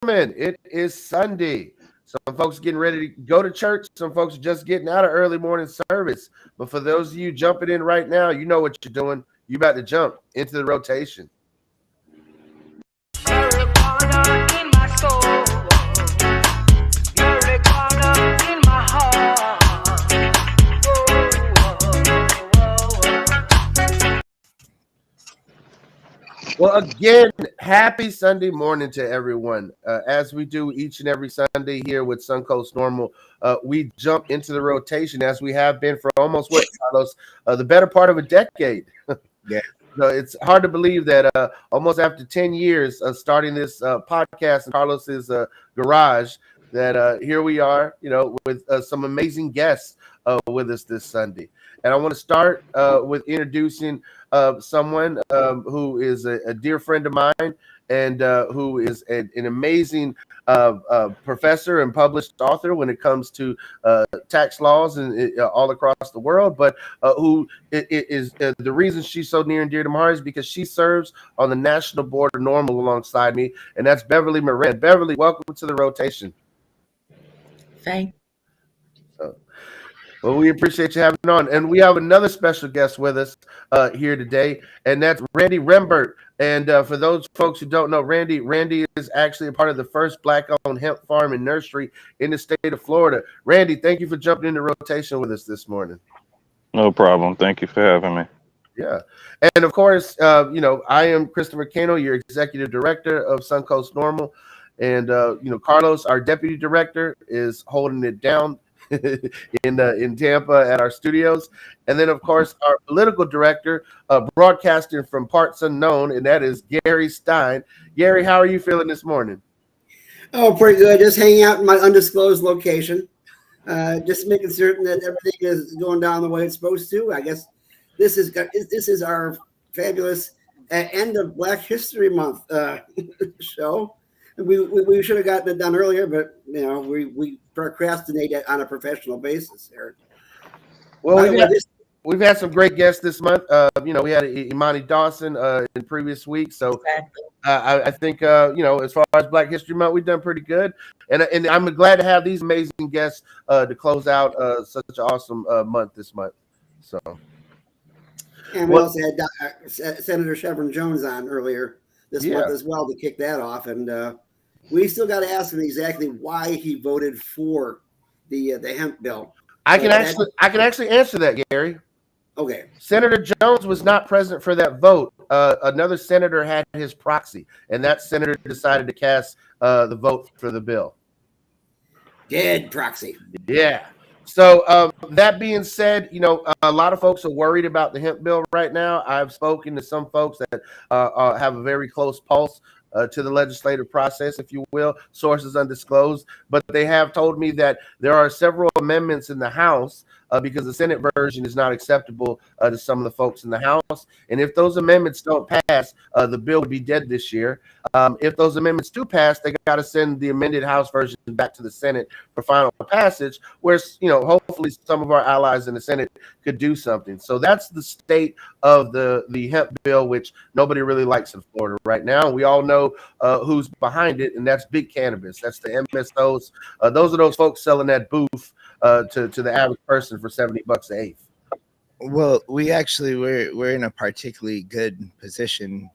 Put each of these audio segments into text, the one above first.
gentlemen, it is Sunday. Some folks getting ready to go to church. Some folks are just getting out of early morning service. But for those of you jumping in right now, you know what you're doing. You about to jump into the rotation. Well, again, happy Sunday morning to everyone. As we do each and every Sunday here with Suncoast Normal, we jump into the rotation as we have been for almost Carlos, the better part of a decade. Yeah. So it's hard to believe that almost after 10 years of starting this podcast in Carlos's garage, that here we are, with some amazing guests with us this Sunday. And I want to start with introducing someone who is a dear friend of mine and who is an amazing professor and published author when it comes to tax laws and all across the world. But who is the reason she's so near and dear to my heart is because she serves on the National Board of Normal alongside me, and that's Beverly Moran. Beverly, welcome to the rotation. Thank. Well, we appreciate you having on. And we have another special guest with us here today, and that's Randy Rembert. And for those folks who don't know, Randy is actually a part of the first Black-owned hemp farm and nursery in the state of Florida. Randy, thank you for jumping into rotation with us this morning. No problem. Thank you for having me. Yeah. And, of course, I am Christopher Cano, your executive director of Suncoast Normal. And, Carlos, our deputy director, is holding it down in Tampa at our studios. And then, of course, our political director, broadcasting from parts unknown, and that is Gary Stein. Gary, how are you feeling this morning? Oh, pretty good. Just hanging out in my undisclosed location. Just making certain that everything is going down the way it's supposed to. I guess this is our fabulous end of Black History Month show. We should have gotten it done earlier, but we procrastinate on a professional basis here. Well, we've had some great guests this month. We had Imani Dawson in previous weeks, so I think as far as Black History Month, we've done pretty good, and I'm glad to have these amazing guests to close out such an awesome month this month. So, and we also had Senator Chevron Jones on earlier this month as well to kick that off, and we still got to ask him exactly why he voted for the hemp bill. I can actually answer that, Gary. Okay. Senator Jones was not present for that vote. Another senator had his proxy, and that senator decided to cast the vote for the bill. Dead proxy. Yeah. So that being said, a lot of folks are worried about the hemp bill right now. I've spoken to some folks that have a very close pulse to the legislative process, if you will, sources undisclosed. But they have told me that there are several amendments in the House because the Senate version is not acceptable to some of the folks in the House. And if those amendments don't pass, the bill would be dead this year. If those amendments do pass, they got to send the amended House version back to the Senate for final passage, where, hopefully some of our allies in the Senate could do something. So that's the state of the hemp bill, which nobody really likes in Florida right now. We all know who's behind it, and that's big cannabis. That's the MSOs. Those are those folks selling that booth to the average person for $70 an eighth. Well, we're in a particularly good position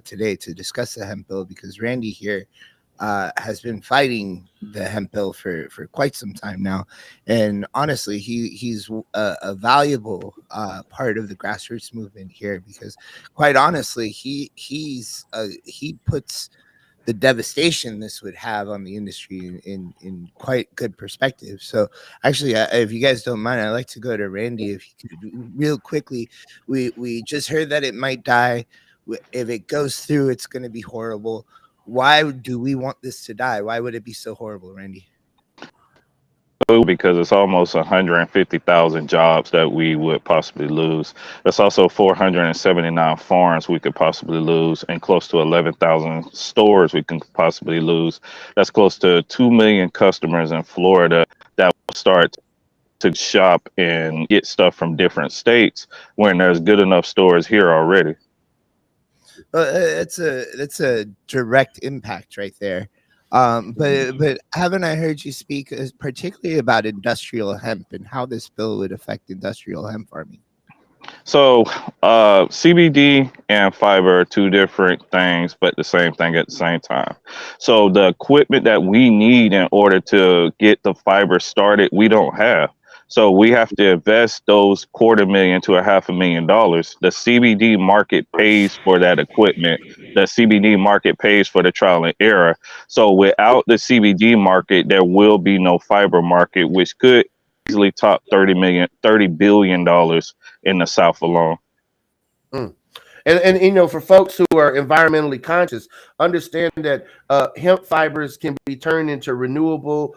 today to discuss the hemp bill because Randy here has been fighting the hemp bill for quite some time now, and honestly, he's a valuable part of the grassroots movement here because, quite honestly, he puts the devastation this would have on the industry in quite good perspective. So actually, if you guys don't mind, I'd like to go to Randy. If you could real quickly, we just heard that it might die. If it goes through, it's going to be horrible. Why do we want this to die? Why would it be so horrible, Randy? Because it's almost 150,000 jobs that we would possibly lose. That's also 479 farms we could possibly lose, and close to 11,000 stores we can possibly lose. That's close to 2 million customers in Florida that will start to shop and get stuff from different states when there's good enough stores here already. Well, it's a direct impact right there. But haven't I heard you speak particularly about industrial hemp and how this bill would affect industrial hemp farming? So, CBD and fiber are two different things, but the same thing at the same time. So, the equipment that we need in order to get the fiber started, we don't have. So, we have to invest those $250,000 to $500,000. The CBD market pays for that equipment. The CBD market pays for the trial and error. So, without the CBD market, there will be no fiber market, which could easily top $30 billion in the South alone. Mm. And you know, for folks who are environmentally conscious, understand that hemp fibers can be turned into renewable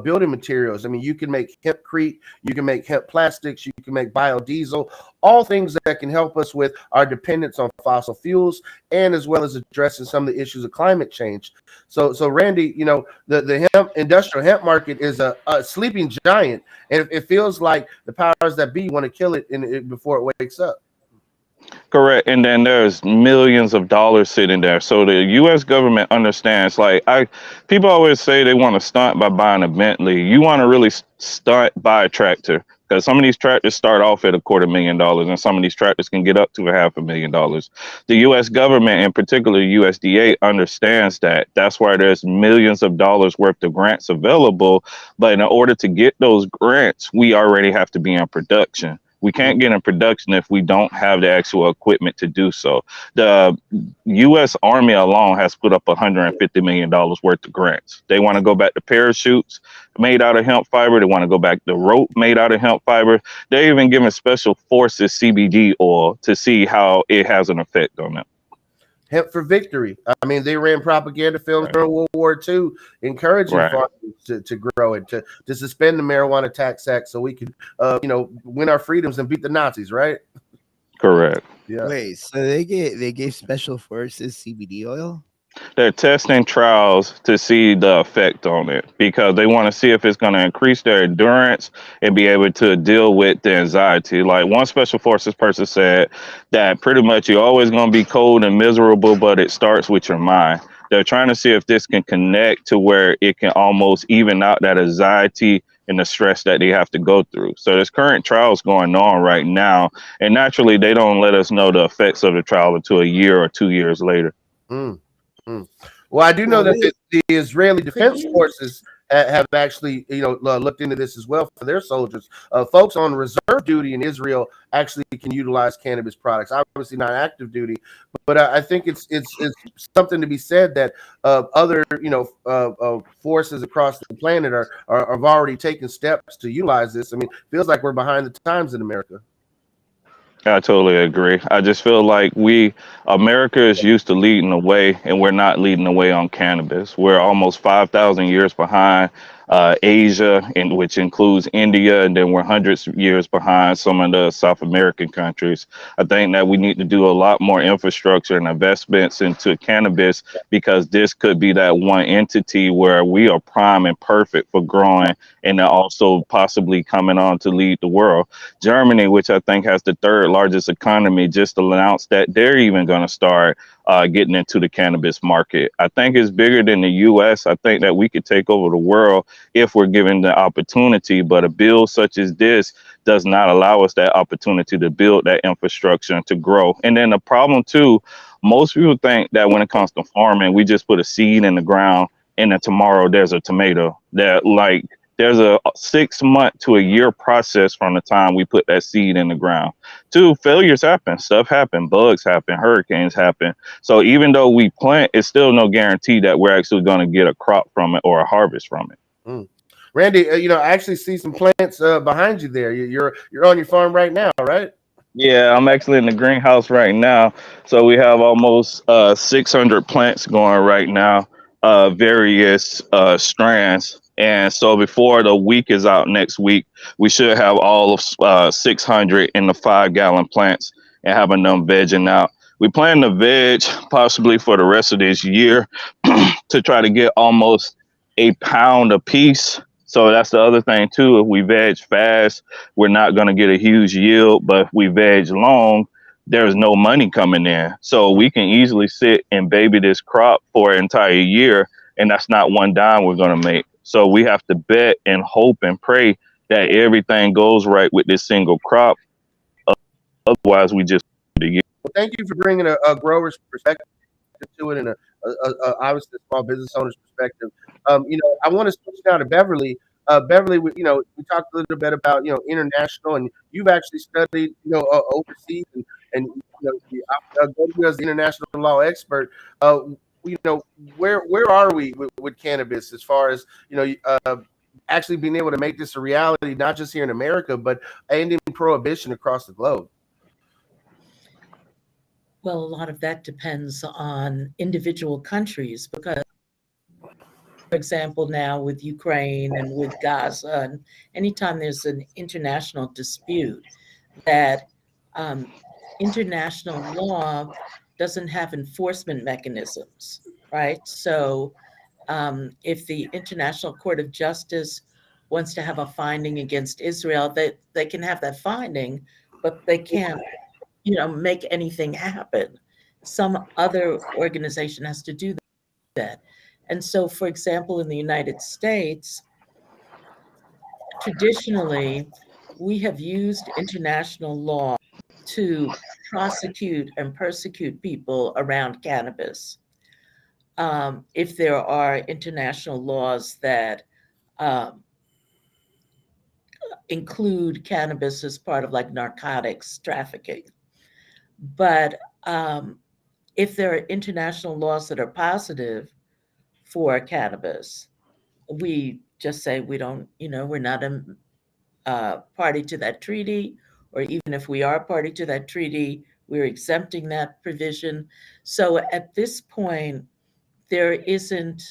building materials. I mean, you can make hempcrete, you can make hemp plastics, you can make biodiesel, all things that can help us with our dependence on fossil fuels, and as well as addressing some of the issues of climate change. So Randy, you know, the industrial hemp market is a sleeping giant, and it feels like the powers that be want to kill it before it wakes up. Correct. And then there's millions of dollars sitting there. So the US government understands, like people always say they want to stunt by buying a Bentley. You want to really stunt by a tractor, because some of these tractors start off at $250,000 and some of these tractors can get up to $500,000. The US government, in particular USDA, understands that. That's why there's millions of dollars worth of grants available. But in order to get those grants, we already have to be in production. We can't get in production if we don't have the actual equipment to do so. The U.S. Army alone has put up $150 million worth of grants. They want to go back to parachutes made out of hemp fiber. They want to go back to rope made out of hemp fiber. They're even giving special forces CBD oil to see how it has an effect on them. Hemp for victory. I mean, they ran propaganda films during World War II, encouraging farmers to grow it, to suspend the Marijuana Tax Act so we could, win our freedoms and beat the Nazis, right? Correct. Yeah. Wait, so they gave special forces CBD oil? They're testing trials to see the effect on it, because they want to see if it's going to increase their endurance and be able to deal with the anxiety. Like one special forces person said that pretty much you're always going to be cold and miserable, but it starts with your mind. They're trying to see if this can connect to where it can almost even out that anxiety and the stress that they have to go through. So there's current trials going on right now, and naturally they don't let us know the effects of the trial until a year or 2 years later. Well, I do know that the Israeli Defense Forces have actually, looked into this as well for their soldiers. Folks on reserve duty in Israel actually can utilize cannabis products. Obviously not active duty, but I think it's something to be said that other forces across the planet have already taken steps to utilize this. I mean, it feels like we're behind the times in America. I totally agree. I just feel like America is used to leading the way, and we're not leading the way on cannabis. We're almost 5,000 years behind Asia, which includes India, and then we're hundreds of years behind some of the South American countries. I think that we need to do a lot more infrastructure and investments into cannabis, because this could be that one entity where we are prime and perfect for growing, and also possibly coming on to lead the world. Germany, which I think has the third largest economy, just announced that they're even going to start getting into the cannabis market. I think it's bigger than the U.S. I think that we could take over the world if we're given the opportunity, but a bill such as this does not allow us that opportunity to build that infrastructure and to grow. And then the problem too, most people think that when it comes to farming, we just put a seed in the ground and then tomorrow there's a tomato. There's a 6 month to a year process from the time we put that seed in the ground. Two, failures happen, stuff happen, bugs happen, hurricanes happen. So even though we plant, it's still no guarantee that we're actually going to get a crop from it or a harvest from it. Randy, I actually see some plants behind you there. You're on your farm right now, right? Yeah, I'm actually in the greenhouse right now. So we have almost 600 plants going right now, various strands. And so before the week is out next week, we should have all of 600 in the 5-gallon plants and having them vegging out. We plan to veg possibly for the rest of this year to try to get almost a pound a piece. So that's the other thing too. If we veg fast, we're not going to get a huge yield, but if we veg long, there's no money coming in. So we can easily sit and baby this crop for an entire year and that's not one dime we're going to make. So we have to bet and hope and pray that everything goes right with this single crop. Otherwise, we just Well, thank you for bringing a grower's perspective to it, and obviously a small business owner's perspective. I want to switch now to Beverly. Beverly, we talked a little bit about international, and you've actually studied overseas, and go to you as the international law expert. Where are we with cannabis as far as actually being able to make this a reality, not just here in America, but ending prohibition across the globe? Well, a lot of that depends on individual countries because, for example, now with Ukraine and with Gaza, and anytime there's an international dispute, that international law doesn't have enforcement mechanisms, right? So if the International Court of Justice wants to have a finding against Israel, they can have that finding, but they can't make anything happen. Some other organization has to do that. And so, for example, in the United States, traditionally, we have used international law to prosecute and persecute people around cannabis. If there are international laws that um, include cannabis as part of like narcotics trafficking. But if there are international laws that are positive for cannabis, we just say we don't, we're not a party to that treaty, or even if we are a party to that treaty, we're exempting that provision. So at this point, there isn't,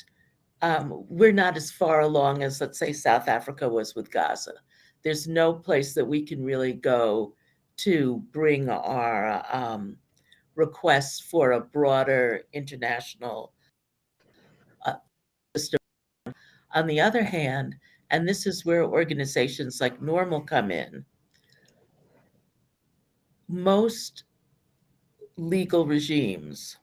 we're not as far along as, let's say, South Africa was with Gaza. There's no place that we can really go to bring our requests for a broader international system. On the other hand, and this is where organizations like Normal come in, most legal regimes,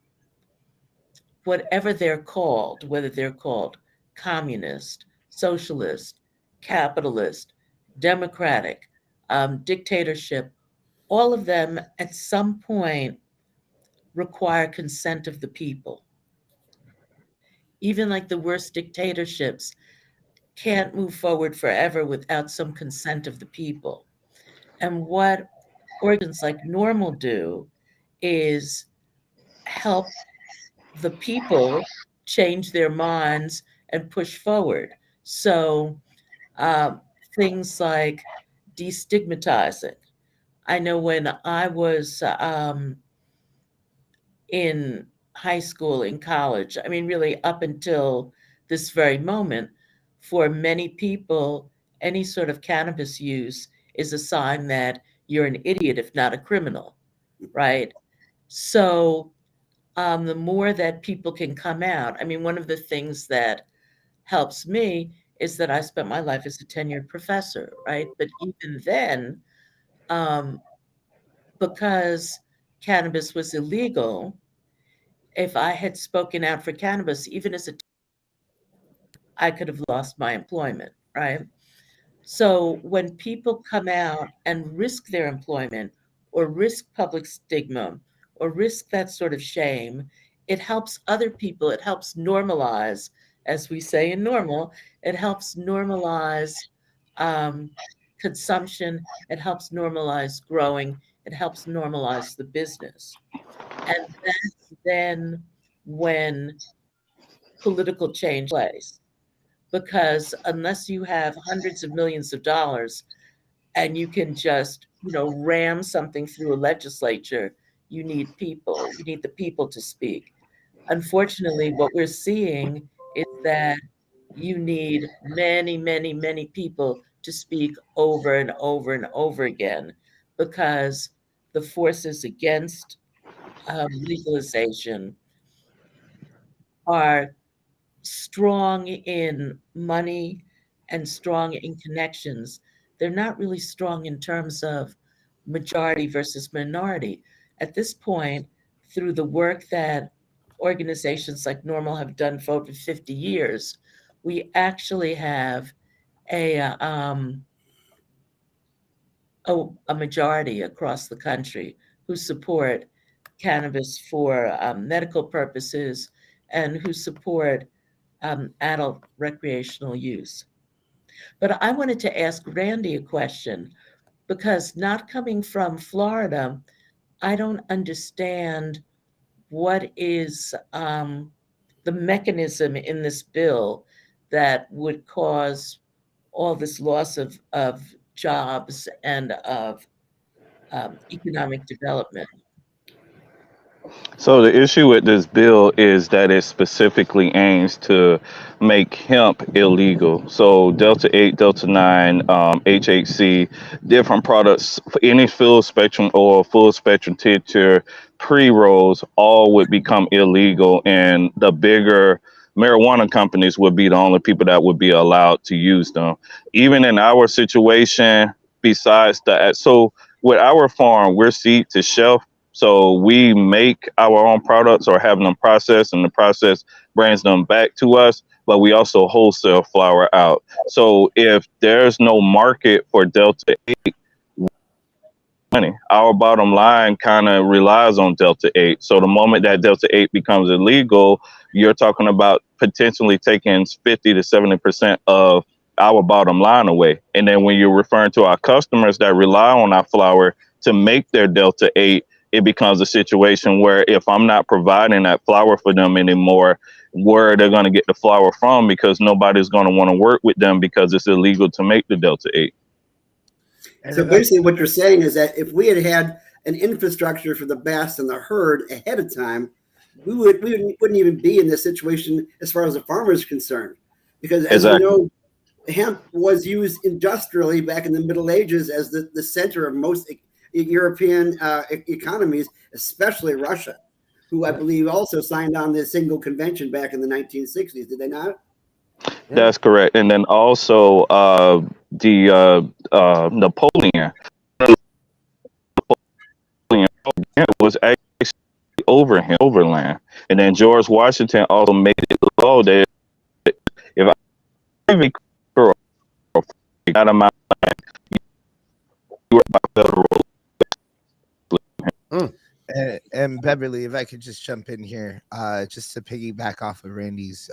whatever they're called, whether they're called communist, socialist, capitalist, democratic, dictatorship, all of them at some point require consent of the people. Even like the worst dictatorships can't move forward forever without some consent of the people. And what organs like Normal do is help the people change their minds and push forward. So um, things like destigmatizing. I know when I was in high school, in college, I mean, really up until this very moment, for many people, any sort of cannabis use is a sign that you're an idiot, if not a criminal, right? So the more that people can come out, I mean, one of the things that helps me is that I spent my life as a tenured professor, right? But even then, um, because cannabis was illegal, if I had spoken out for cannabis, even as a, I could have lost my employment, right? So when people come out and risk their employment or risk public stigma or risk that sort of shame, it helps other people. It helps normalize, as we say in Normal, it helps normalize um, consumption. It helps normalize growing. It helps normalize the business. And that's then when political change takes place. Because unless you have hundreds of millions of dollars and you can just, ram something through a legislature, you need people. You need the people to speak. Unfortunately, what we're seeing is that you need many, many, many people to speak over and over and over again because the forces against legalization are strong in money and strong in connections. They're not really strong in terms of majority versus minority. At this point, through the work that organizations like Normal have done for over 50 years, we actually have a majority across the country who support cannabis for medical purposes and who support adult recreational use. But I wanted to ask Randy a question, because not coming from Florida, I don't understand what is the mechanism in this bill that would cause all this loss of jobs and of economic development. So the issue with this bill is that it specifically aims to make hemp illegal. So Delta 8, Delta 9, HHC, different products for any full spectrum oil, full spectrum tincture, pre-rolls, all would become illegal, and the bigger marijuana companies would be the only people that would be allowed to use them. Even in our situation, besides that, so with our farm, we're seed to shelf. So we make our own products or have them processed, and the process brings them back to us, but we also wholesale flour out. So if there's no market for Delta 8 money, our bottom line kind of relies on Delta 8. So the moment that Delta 8 becomes illegal, you're talking about potentially taking 50 to 70% of our bottom line away. And then when you're referring to our customers that rely on our flour to make their Delta 8, it becomes a situation where if I'm not providing that flour for them anymore, where they're going to get the flour from, because nobody's going to want to work with them because it's illegal to make the Delta 8. So basically what you're saying is that if we had an infrastructure for the bass and the herd ahead of time, we wouldn't even be in this situation as far as the farmer is concerned. Because as you know, hemp was used industrially back in the Middle Ages as the center of most European economies, especially Russia, who I believe also signed on the single convention back in the 1960s. Did they not? That's correct. And then also the Napoleon was actually overland. And then George Washington also made it law that if I got amount federal. And Beverly, if I could just jump in here, just to piggyback off of Randy's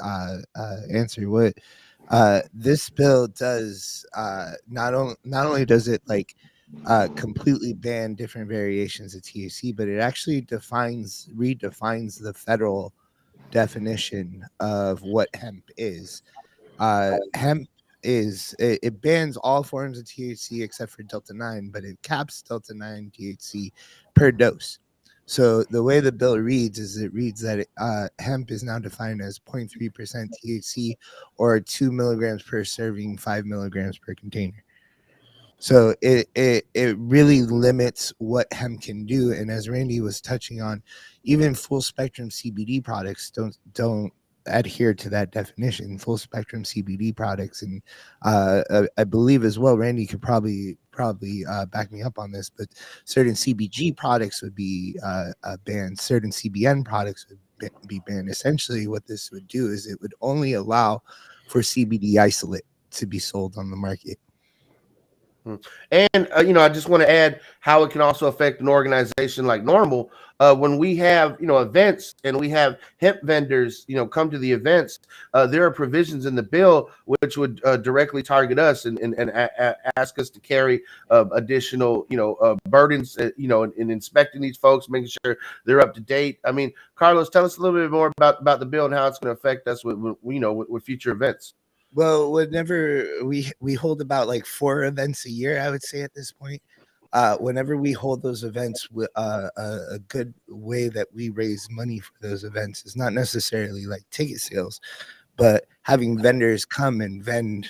answer, what this bill does, not only does it like completely ban different variations of THC, but it actually redefines the federal definition of what hemp is. Hemp it bans all forms of THC except for Delta 9, but it caps Delta 9 THC per dose. So the way the bill reads is it reads that hemp is now defined as 0.3% THC or 2 milligrams per serving, 5 milligrams per container. So it really limits what hemp can do. And as Randy was touching on, even full spectrum CBD products don't adhere to that definition. Full spectrum CBD products, and I believe as well, Randy could probably back me up on this, but certain CBG products would be banned. Certain CBN products would be banned. Essentially, what this would do is it would only allow for CBD isolate to be sold on the market. And I just want to add how it can also affect an organization like Normal. When we have events and we have hemp vendors come to the events, there are provisions in the bill which would directly target us and ask us to carry additional burdens in inspecting these folks, making sure they're up to date. I mean, Carlos, tell us a little bit more about the bill and how it's going to affect us with future events. Well, whenever we hold about like 4 events a year, I would say at this point, whenever we hold those events, a good way that we raise money for those events is not necessarily like ticket sales, but having vendors come and vend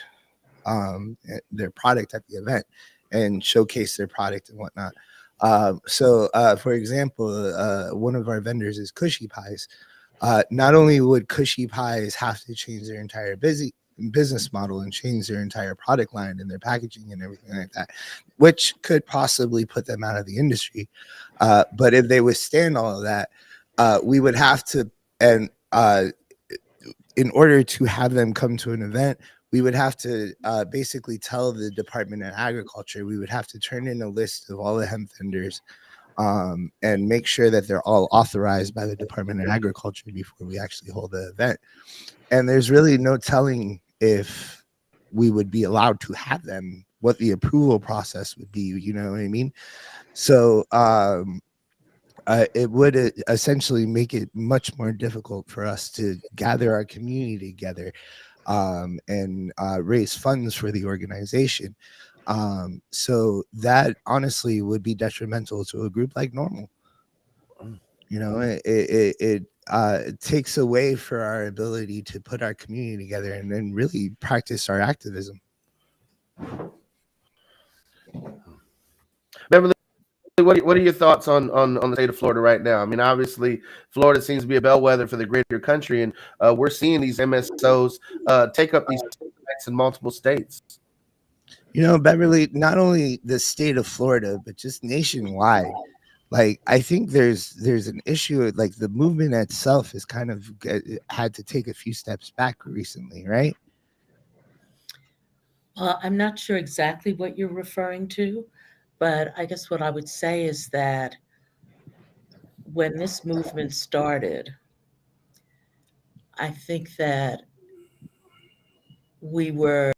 their product at the event and showcase their product and whatnot. So, for example, one of our vendors is Cushy Pies. Not only would Cushy Pies have to change their entire business model and change their entire product line and their packaging and everything like that, which could possibly put them out of the industry. But if they withstand all of that, we would have to and in order to have them come to an event, we would have to basically tell the Department of Agriculture, we would have to turn in a list of all the hemp vendors and make sure that they're all authorized by the Department of Agriculture before we actually hold the event. And there's really no telling if we would be allowed to have them, what the approval process would be, you know what I mean? So it would essentially make it much more difficult for us to gather our community together and raise funds for the organization. So that honestly would be detrimental to a group like Normal. You know, it takes away for our ability to put our community together and then really practice our activism. Beverly, what are your thoughts on the state of Florida right now? I mean, obviously, Florida seems to be a bellwether for the greater country, and we're seeing these MSOs take up these sites in multiple states. You know, Beverly, not only the state of Florida, but just nationwide. Like, I think there's an issue, like the movement itself has kind of had to take a few steps back recently, right? I'm not sure exactly what you're referring to, but I guess what I would say is that when this movement started, I think that we were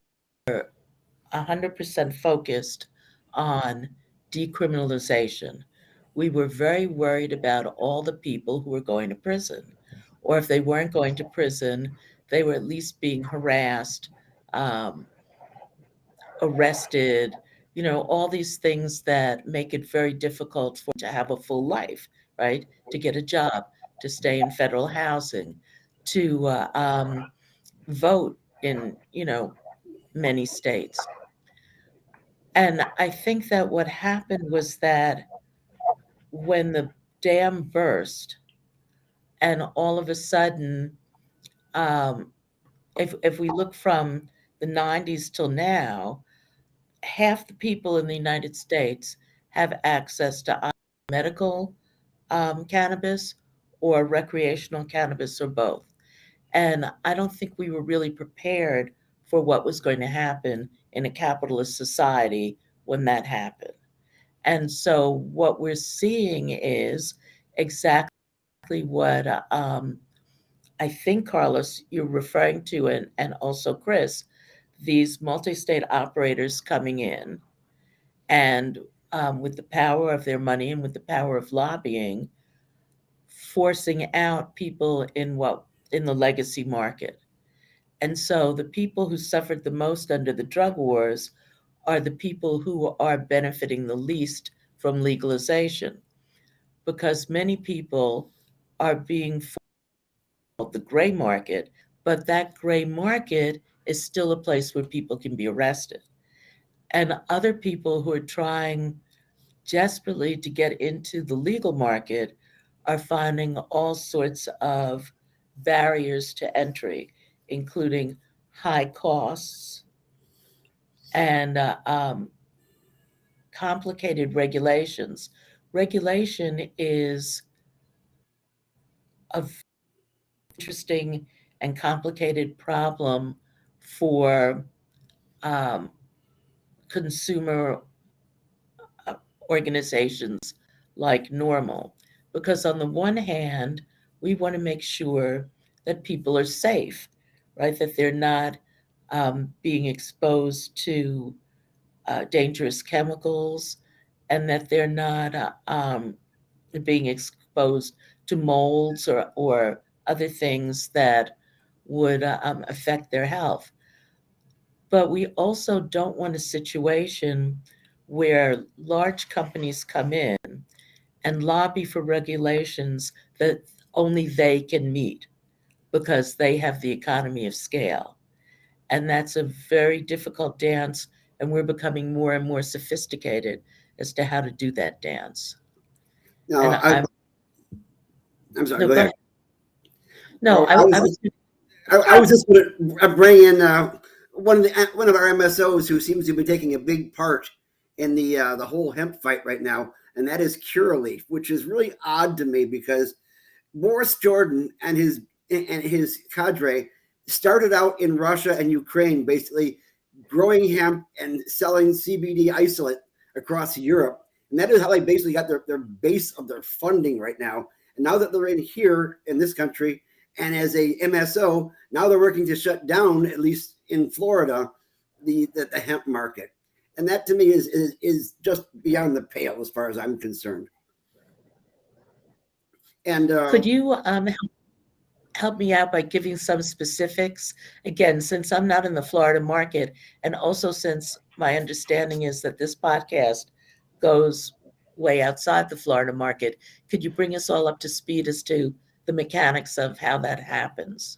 100% focused on decriminalization. We were very worried about all the people who were going to prison, or if they weren't going to prison, they were at least being harassed, um, arrested, all these things that make it very difficult for to have a full life, right? To get a job, to stay in federal housing, to vote in, many states. And I think that what happened was that when the dam burst, and all of a sudden, um, if we look from the 90s till now, half the people in the United States have access to either medical cannabis or recreational cannabis or both. And I don't think we were really prepared for what was going to happen in a capitalist society when that happened. And so what we're seeing is exactly what I think, Carlos, you're referring to, and also Chris, these multi-state operators coming in and with the power of their money and with the power of lobbying, forcing out people in the legacy market. And so the people who suffered the most under the drug wars are the people who are benefiting the least from legalization, because many people are being the gray market, but that gray market is still a place where people can be arrested. And other people who are trying desperately to get into the legal market are finding all sorts of barriers to entry, including high costs and complicated regulations. Regulation is a interesting and complicated problem for um, consumer organizations like Normal, because on the one hand, we want to make sure that people are safe, right? That they're not being exposed to dangerous chemicals, and that they're not being exposed to molds or other things that would affect their health. But we also don't want a situation where large companies come in and lobby for regulations that only they can meet because they have the economy of scale. And that's a very difficult dance, and we're becoming more and more sophisticated as to how to do that dance. No, And I'm sorry. no, Go go ahead. ahead. No, I was just going to bring in one of our MSOs who seems to be taking a big part in the whole hemp fight right now, and that is Curaleaf, which is really odd to me because Boris Jordan and his cadre started out in Russia and Ukraine, basically growing hemp and selling CBD isolate across Europe. And that is how they basically got their base of their funding right now. And now that they're in here in this country and as a MSO, now they're working to shut down, at least in Florida, the hemp market. And that to me is just beyond the pale as far as I'm concerned. And could you help me out by giving some specifics? Again, since I'm not in the Florida market, and also since my understanding is that this podcast goes way outside the Florida market, could you bring us all up to speed as to the mechanics of how that happens?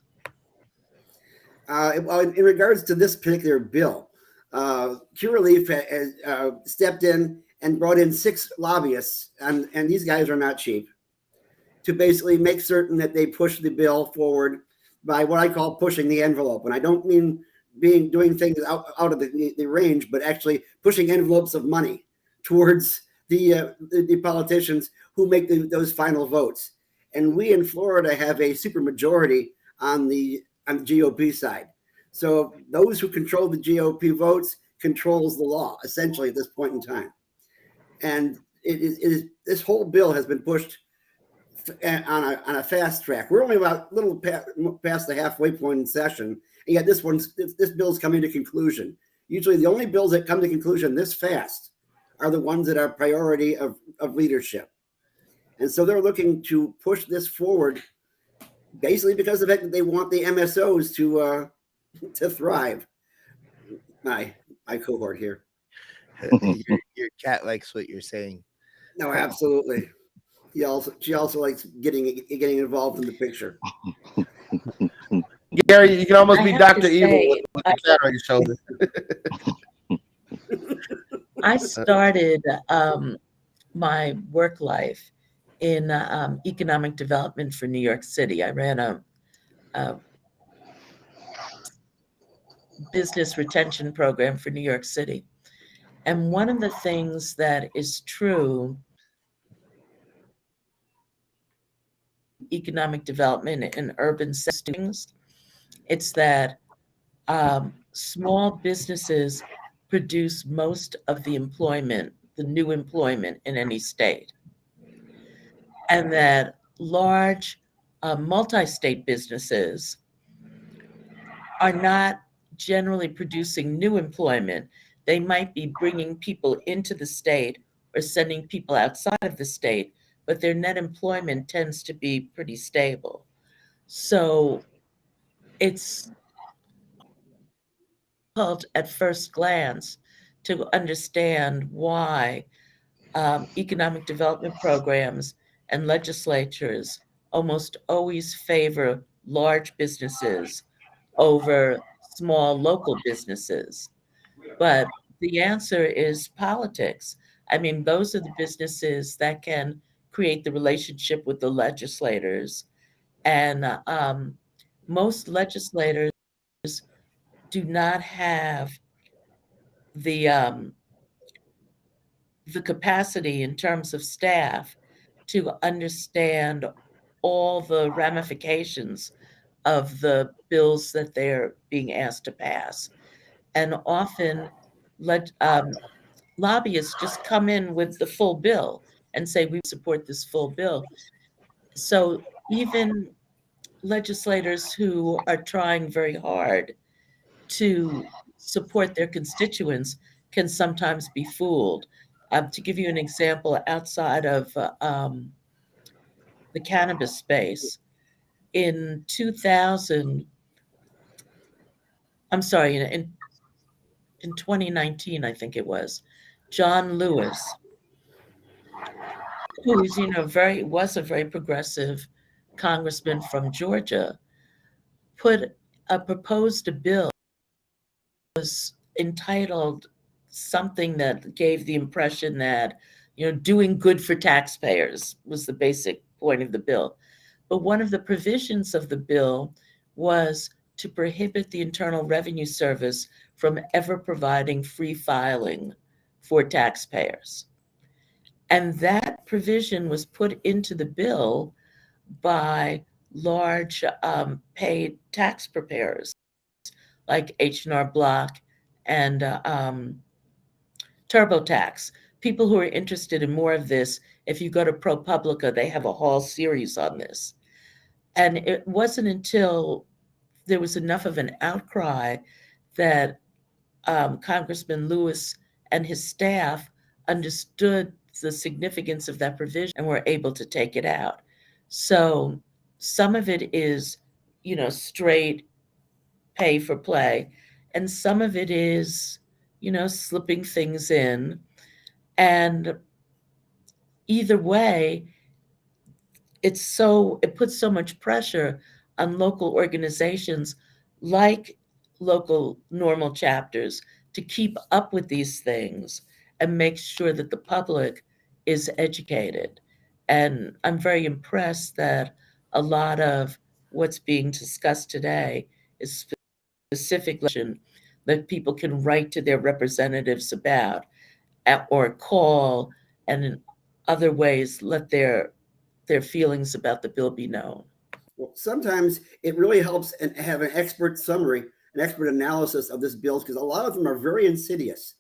Well, in regards to this particular bill, Curaleaf stepped in and brought in 6 lobbyists, and these guys are not cheap, to basically make certain that they push the bill forward by what I call pushing the envelope. And I don't mean doing things out of the range, but actually pushing envelopes of money towards the politicians who make those final votes. And we in Florida have a supermajority on the GOP side. So those who control the GOP votes controls the law, essentially, at this point in time. And it is this whole bill has been pushed on a fast track. We're only about a little past the halfway point in session, and yet this bill's coming to conclusion. Usually the only bills that come to conclusion this fast are the ones that are priority of leadership. And so they're looking to push this forward basically because of the fact that they want the MSOs to thrive. My cohort here. Your cat likes what you're saying. No, absolutely. She also likes getting involved in the picture. Gary, you can almost be Dr. Evil with the cat on your shoulder. I started my work life in economic development for New York City. I ran a business retention program for New York City. And one of the things that is true economic development in urban settings, it's that small businesses produce most of the employment, the new employment in any state. And that large multi-state businesses are not generally producing new employment. They might be bringing people into the state or sending people outside of the state, but their net employment tends to be pretty stable. So it's difficult at first glance to understand why economic development programs and legislatures almost always favor large businesses over small local businesses. But the answer is politics. I mean, those are the businesses that can create the relationship with the legislators. And most legislators do not have the capacity in terms of staff to understand all the ramifications of the bills that they're being asked to pass. And often lobbyists just come in with the full bill and say, we support this full bill. So even legislators who are trying very hard to support their constituents can sometimes be fooled. To give you an example, outside of the cannabis space, in 2000, I'm sorry, in 2019, I think it was, John Lewis, who's was a very progressive congressman from Georgia, proposed a bill that was entitled something that gave the impression that doing good for taxpayers was the basic point of the bill. But one of the provisions of the bill was to prohibit the Internal Revenue Service from ever providing free filing for taxpayers. And that provision was put into the bill by large paid tax preparers like H&R Block and TurboTax. People who are interested in more of this, if you go to ProPublica, they have a whole series on this. And it wasn't until there was enough of an outcry that Congressman Lewis and his staff understood the significance of that provision and were able to take it out. So some of it is, straight pay for play, and some of it is, slipping things in. And either way, it puts so much pressure on local organizations like local normal chapters to keep up with these things and make sure that the public is educated. And I'm very impressed that a lot of what's being discussed today is specifically that people can write to their representatives about or call, and in other ways let their feelings about the bill be known. Well, sometimes it really helps and have an expert summary, an expert analysis of this bill, because a lot of them are very insidious,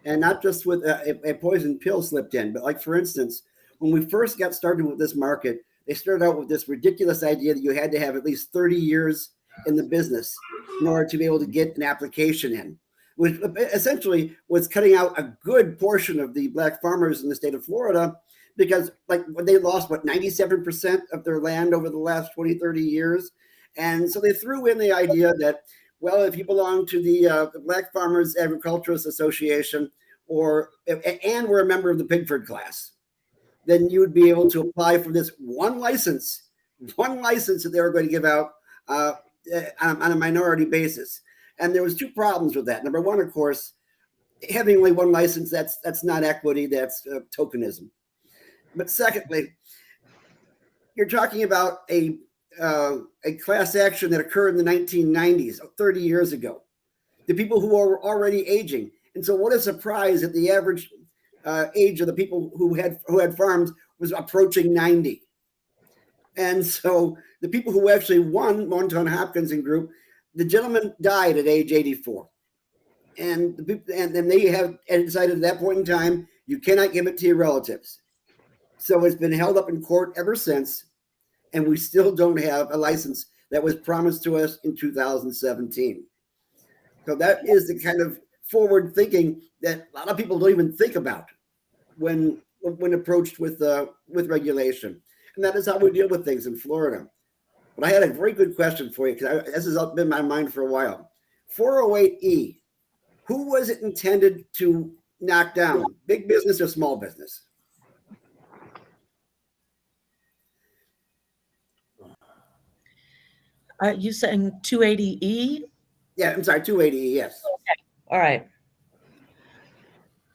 and not just with a poison pill slipped in, but like, for instance, when we first got started with this market, they started out with this ridiculous idea that you had to have at least 30 years in the business in order to be able to get an application in, which essentially was cutting out a good portion of the black farmers in the state of Florida, because like they lost 97% of their land over the last 20, 30 years. And so they threw in the idea that, well, if you belong to the Black Farmers Agriculturist Association and were a member of the Pigford class, then you would be able to apply for this one license that they were going to give out on a minority basis. And there was two problems with that. Number one, of course, having only one license, that's not equity, that's tokenism. But secondly, you're talking about a class action that occurred in the 1990s, 30 years ago. The people who are already aging. And so what a surprise that the average age of the people who had farms was approaching 90. And so the people who actually won, Monton Hopkins and group, the gentleman died at age 84. And they have decided at that point in time, you cannot give it to your relatives. So it's been held up in court ever since, and we still don't have a license that was promised to us in 2017. So that is the kind of forward thinking that a lot of people don't even think about when approached with regulation. And that is how we deal with things in Florida. But I had a very good question for you, because this has been in my mind for a while. 408E, who was it intended to knock down? Big business or small business? Are you saying 280E? Yeah, I'm sorry, 280E, yes. Okay. All right.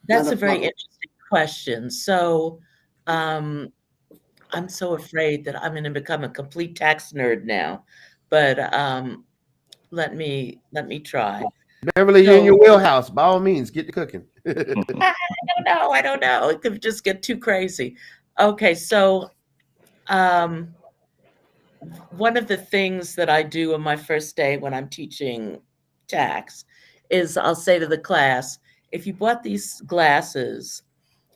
That's a very interesting question. So I'm so afraid that I'm going to become a complete tax nerd now, but let me try. Beverly, you're in your wheelhouse. By all means, get to cooking. I don't know. It could just get too crazy. Okay, so one of the things that I do on my first day when I'm teaching tax is I'll say to the class, if you bought these glasses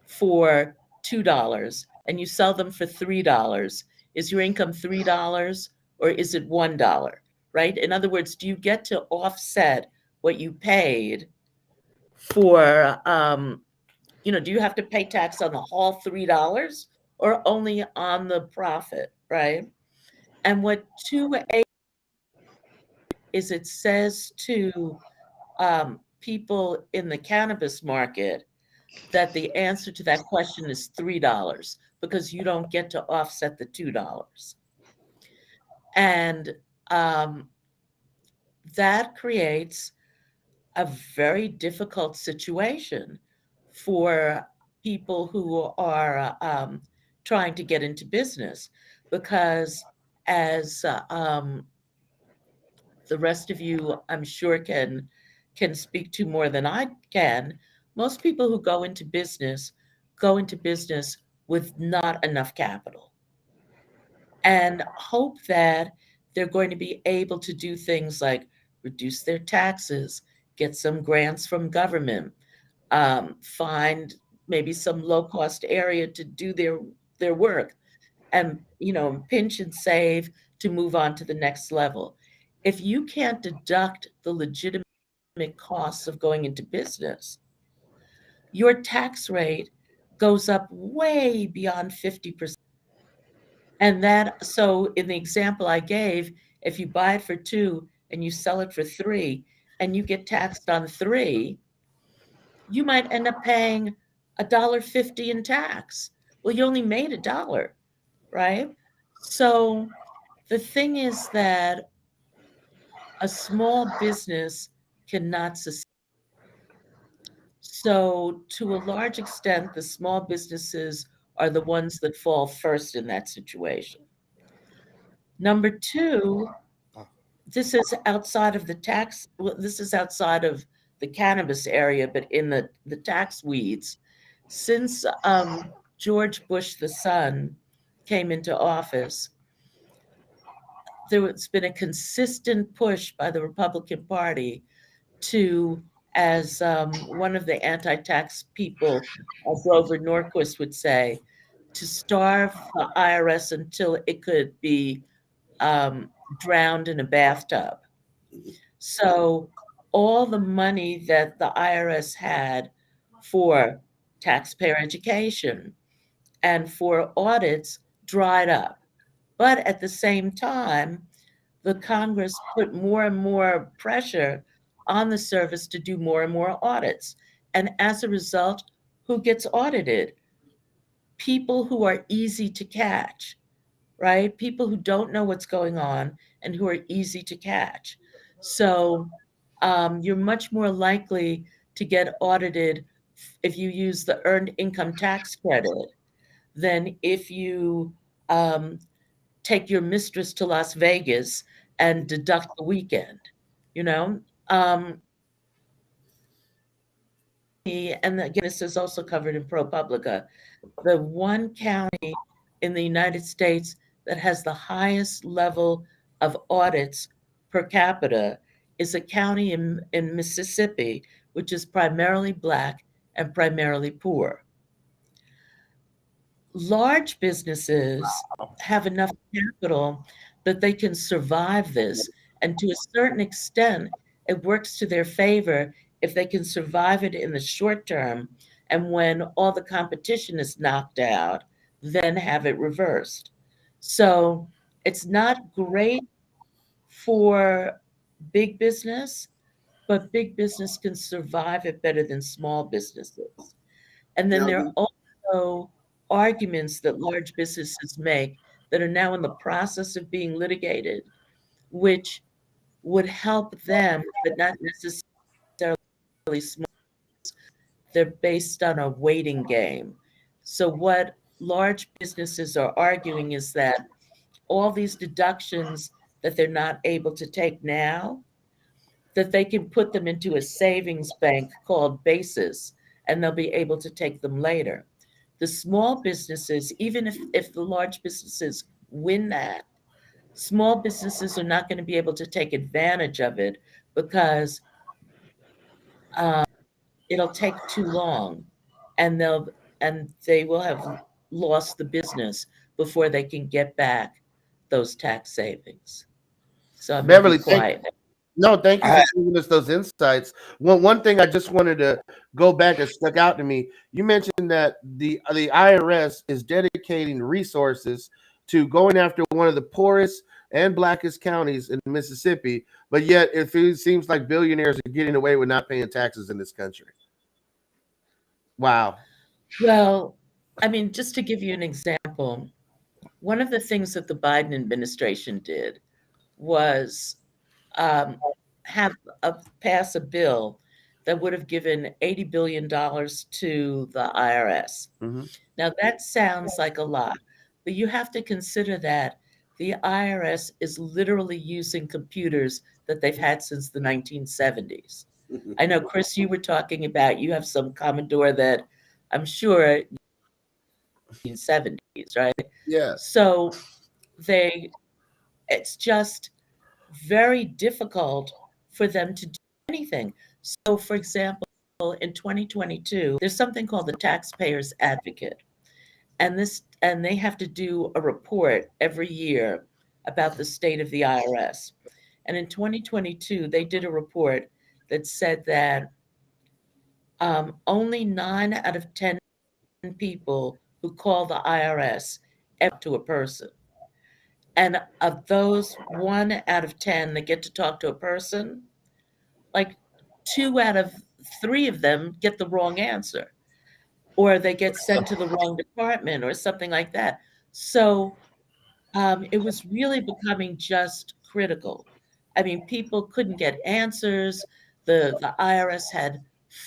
for $2 and you sell them for $3, is your income $3 or is it $1? Right? In other words, do you get to offset what you paid for, do you have to pay tax on the whole $3 or only on the profit, right? And what 2A is, it says to people in the cannabis market that the answer to that question is $3 because you don't get to offset the $2. And that creates a very difficult situation for people who are trying to get into business, because as the rest of you, I'm sure, can speak to more than I can, most people who go into business with not enough capital. and hope that they're going to be able to do things like reduce their taxes, get some grants from government, find maybe some low cost area to do their work, and pinch and save to move on to the next level. If you can't deduct the legitimate costs of going into business, your tax rate goes up way beyond 50%. And so in the example I gave, if you buy it for 2 and you sell it for 3 and you get taxed on 3, you might end up paying $1.50 in tax. Well, you only made $1, right? So the thing is that a small business cannot sustain. So to a large extent, the small businesses are the ones that fall first in that situation. Number 2, this is outside of the tax, well, this is outside of the cannabis area, but in the tax weeds. Since George Bush the son came into office, there's been a consistent push by the Republican Party to, as one of the anti-tax people, Grover Norquist would say, to starve the IRS until it could be drowned in a bathtub. So all the money that the IRS had for taxpayer education and for audits dried up. But at the same time, the Congress put more and more pressure on the service to do more and more audits. And as a result, who gets audited? People who are easy to catch, right? People who don't know what's going on and who are easy to catch. So you're much more likely to get audited if you use the earned income tax credit than if you take your mistress to Las Vegas and deduct the weekend, you know? And again, this is also covered in ProPublica. The one county in the United States that has the highest level of audits per capita is a county in Mississippi, which is primarily Black and primarily poor. Large businesses have enough capital that they can survive this. And to a certain extent, it works to their favor if they can survive it in the short term. And when all the competition is knocked out, then have it reversed. So it's not great for big business, but big business can survive it better than small businesses. And then Now, there are also arguments that large businesses make that are now in the process of being litigated, which would help them, but not necessarily small. They're based on a waiting game. So what large businesses are arguing is that all these deductions that they're not able to take now, that they can put them into a savings bank called Basis, and they'll be able to take them later. The small businesses, even if the large businesses win that, small businesses are not going to be able to take advantage of it because it'll take too long, and they will have lost the business before they can get back those tax savings. So I'm going to Beverly, be quiet. no, thank you I, for giving us those insights. One thing I just wanted to go back that stuck out to me. You mentioned that the IRS is dedicating resources to going after one of the poorest and blackest counties in Mississippi, but yet it seems like billionaires are getting away with not paying taxes in this country. Wow. Well, I mean, just to give you an example, one of the things that the Biden administration did was um, pass a bill that would have given $80 billion to the IRS. Mm-hmm. Now, that sounds like a lot, but you have to consider that the IRS is literally using computers that they've had since the 1970s. I know, Chris, you were talking about you have some Commodore that I'm sure 1970s, right? Yes. So it's just very difficult for them to do anything. So, for example, in 2022, there's something called the Taxpayers Advocate, and they have to do a report every year about the state of the IRS. And in 2022, they did a report that said that only 9 out of 10 people who call the IRS ever talk to a person. And of those 1 out of 10 that get to talk to a person, like 2 out of 3 of them get the wrong answer, or they get sent to the wrong department or something like that. So it was really becoming just critical. I mean, people couldn't get answers. The IRS had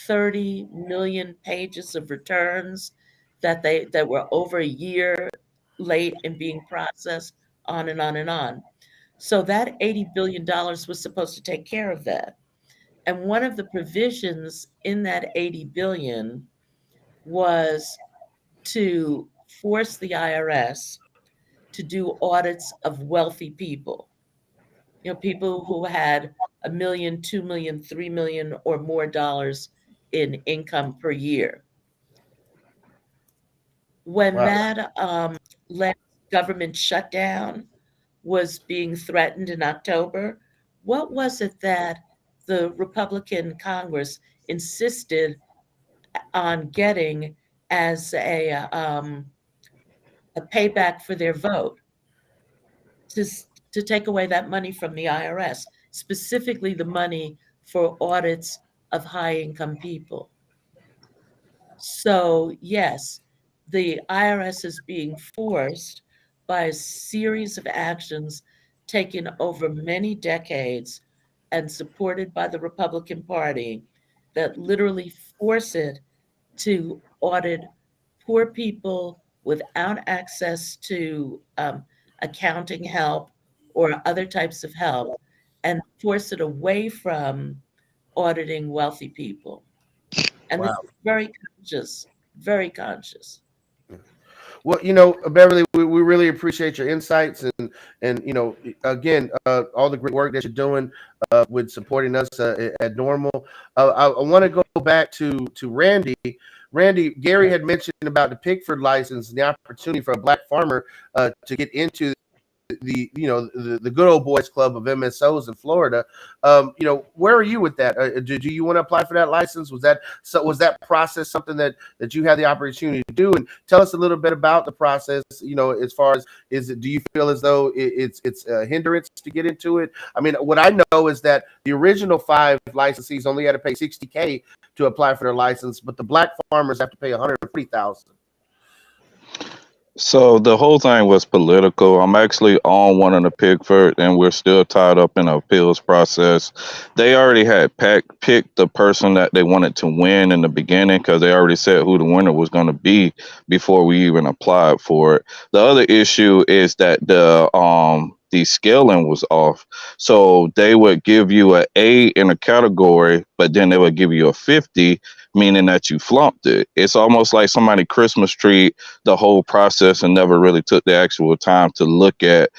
30 million pages of returns that were over a year late in being processed, on and on and on. So that $80 billion was supposed to take care of that. And one of the provisions in that 80 billion was to force the IRS to do audits of wealthy people. People who had $1 million, $2 million, $3 million or more dollars in income per year. When Wow. that last government shutdown was being threatened in October, what was it that the Republican Congress insisted on getting as a payback for their vote to take away that money from the IRS, specifically the money for audits of high-income people? So, yes, the IRS is being forced by a series of actions taken over many decades and supported by the Republican Party that literally force it to audit poor people without access to accounting help or other types of help, and force it away from auditing wealthy people. And this Wow. is very conscious, very conscious. Well, Beverly, we really appreciate your insights and again, all the great work that you're doing with supporting us at Normal. I want to go back to Randy. Randy, Gary had mentioned about the Pickford license and the opportunity for a black farmer to get into the good old boys club of MSOs in Florida. Where are you with that? Do you want to apply for that license? Was that process something that you had the opportunity to do? And tell us a little bit about the process. As far as do you feel as though it's a hindrance to get into it? I mean, what I know is that the original 5 licensees only had to pay $60K to apply for their license, but the black farmers have to pay $140,000. So the whole thing was political. I'm actually on one of the Pickford, and we're still tied up in an appeals process. They already had picked the person that they wanted to win in the beginning because they already said who the winner was going to be before we even applied for it. The other issue is that the scaling was off. So they would give you an A in a category, but then they would give you a 50, meaning that you flunked it. It's almost like somebody Christmas tree the whole process and never really took the actual time to look at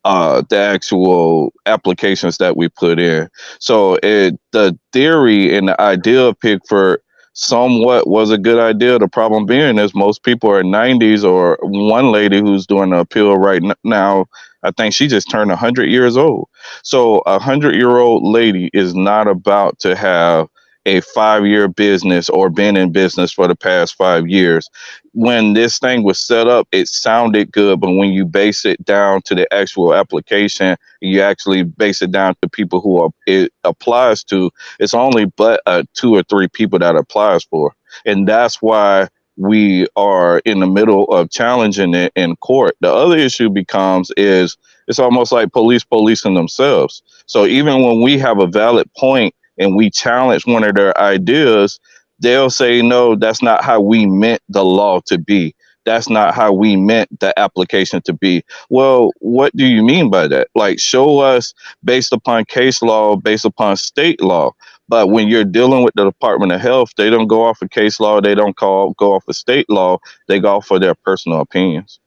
the actual applications that we put in. So the theory and the idea of Pickford somewhat was a good idea. The problem being is most people are 90s, or one lady who's doing the appeal right now, I think she just turned 100 years old. So a 100-year-old lady is not about to have a 5-year business or been in business for the past 5 years. When this thing was set up, it sounded good, but when you base it down to the actual application, you actually base it down to people who it applies to, it's only but 2 or 3 people that applies for. And that's why we are in the middle of challenging it in court. The other issue becomes is it's almost like policing themselves. So even when we have a valid point and we challenge one of their ideas, they'll say, no, that's not how we meant the law to be. That's not how we meant the application to be. Well, what do you mean by that? Like, show us based upon case law, based upon state law. But when you're dealing with the Department of Health, they don't go off of case law. They don't go off of state law. They go off of their personal opinions.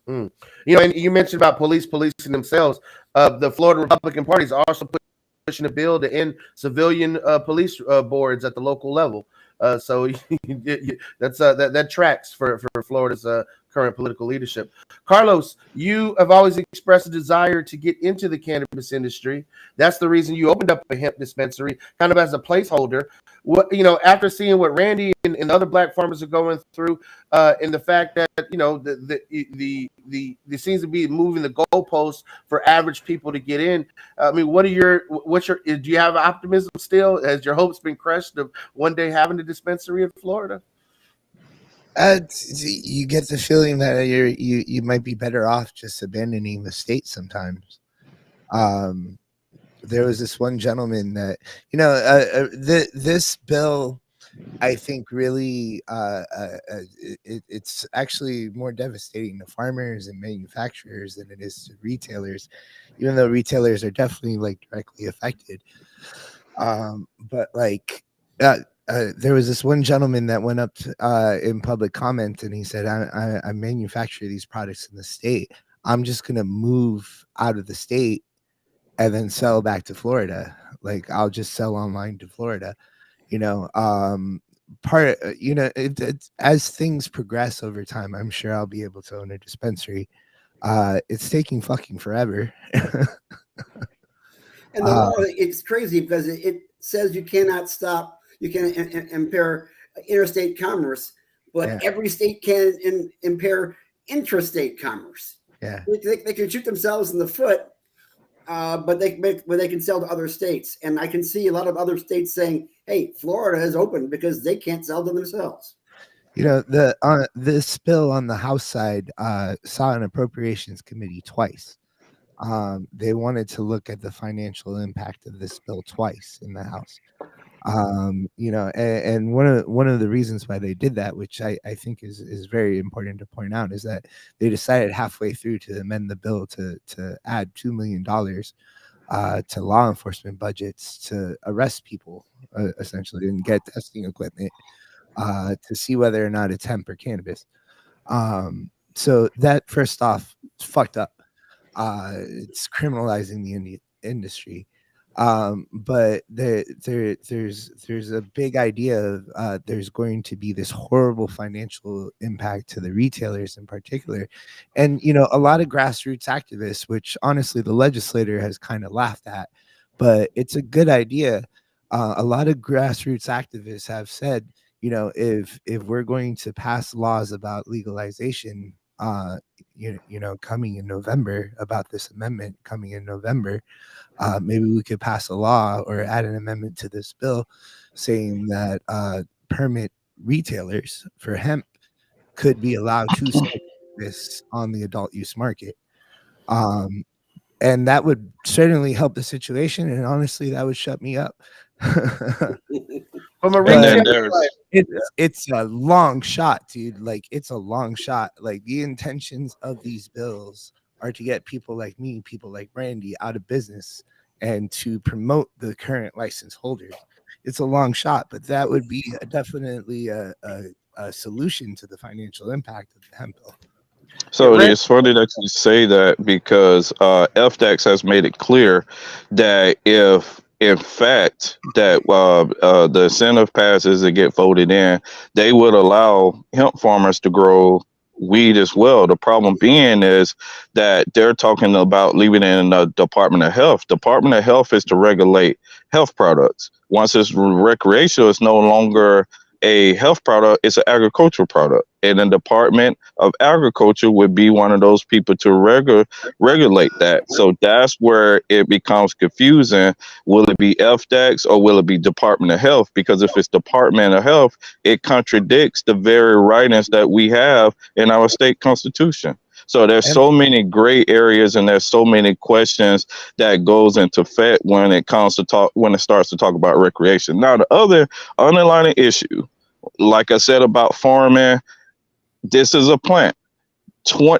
You know, and you mentioned about policing themselves. The Florida Republican Party is also pushing a bill to end civilian police boards at the local level. So that tracks for Florida's current political leadership. Carlos, you have always expressed a desire to get into the cannabis industry. That's the reason you opened up a hemp dispensary, kind of as a placeholder. What, you know, after seeing what Randy and other black farmers are going through, and the fact that, you know, the seems to be moving the goalposts for average people to get in. I mean, do you have optimism still? Has your hopes been crushed of one day having a dispensary in Florida? You get the feeling that you might be better off just abandoning the state sometimes. There was this one gentleman that, you know, this bill, I think really it's actually more devastating to farmers and manufacturers than it is to retailers, even though retailers are definitely like directly affected. But like there was this one gentleman that went up in public comment and he said, I manufacture these products in the state. I'm just going to move out of the state and then sell back to Florida. Like, I'll just sell online to Florida, you know. You know, as things progress over time, I'm sure I'll be able to own a dispensary. It's taking fucking forever. And the law, it's crazy because it says you cannot stop, you can impair interstate commerce, but every state can impair intrastate commerce. Yeah, they can shoot themselves in the foot, but they can sell to other states. And I can see a lot of other states saying, "Hey, Florida is open because they can't sell to themselves." You know, this bill on the House side saw an appropriations committee twice. They wanted to look at the financial impact of this bill twice in the House. You know, and one of the reasons why they did that, which I think is very important to point out, is that they decided halfway through to amend the bill to add $2 million to law enforcement budgets to arrest people, essentially, and get testing equipment to see whether or not it's hemp or cannabis. So that, first off, it's fucked up. It's criminalizing the industry. But there's a big idea of there's going to be this horrible financial impact to the retailers in particular. And, you know, a lot of grassroots activists, which honestly the legislator has kind of laughed at, but it's a good idea. A lot of grassroots activists have said, you know, if we're going to pass laws about legalization, you know, coming in November, about this amendment coming in November, maybe we could pass a law or add an amendment to this bill saying that permit retailers for hemp could be allowed to sell this on the adult use market. And that would certainly help the situation. And honestly, that would shut me up. From a it's a long shot, dude. Like, it's a long shot. Like, the intentions of these bills are to get people like me, people like Randy, out of business and to promote the current license holders. It's a long shot, but that would be definitely a solution to the financial impact of the hemp bill. So it's funny that you say that, because FDAX has made it clear that if, in fact, that the incentive passes and get voted in, they would allow hemp farmers to grow weed as well. The problem being is that they're talking about leaving it in the Department of Health. Department of Health is to regulate health products. Once it's recreational, it's no longer a health product, it's an agricultural product. And the Department of Agriculture would be one of those people to regulate that. So that's where it becomes confusing. Will it be FDAX or will it be Department of Health? Because if it's Department of Health, it contradicts the very writings that we have in our state constitution. So there's so many gray areas and there's so many questions that goes into effect when it comes to when it starts to talk about recreation. Now, the other underlying issue, like I said about farming, this is a plant. Before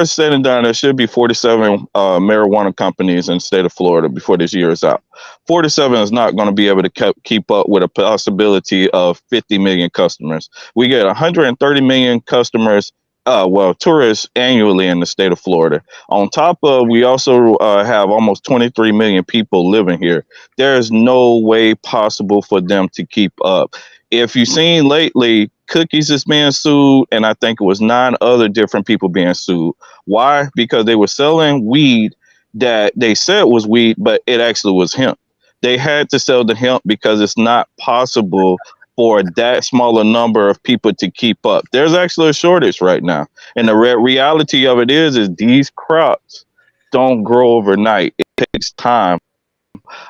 it's said and done, there should be 47 marijuana companies in the state of Florida before this year is out. 47 is not going to be able to keep up with a possibility of 50 million customers. We get 130 million customers Well, tourists annually in the state of Florida. On top of, we also have almost 23 million people living here. There is no way possible for them to keep up. If you've seen lately, Cookies is being sued, and I think it was 9 other different people being sued. Why? Because they were selling weed that they said was weed, but it actually was hemp. They had to sell the hemp because it's not possible for that smaller number of people to keep up. There's actually a shortage right now. And the reality of it is these crops don't grow overnight. It takes time.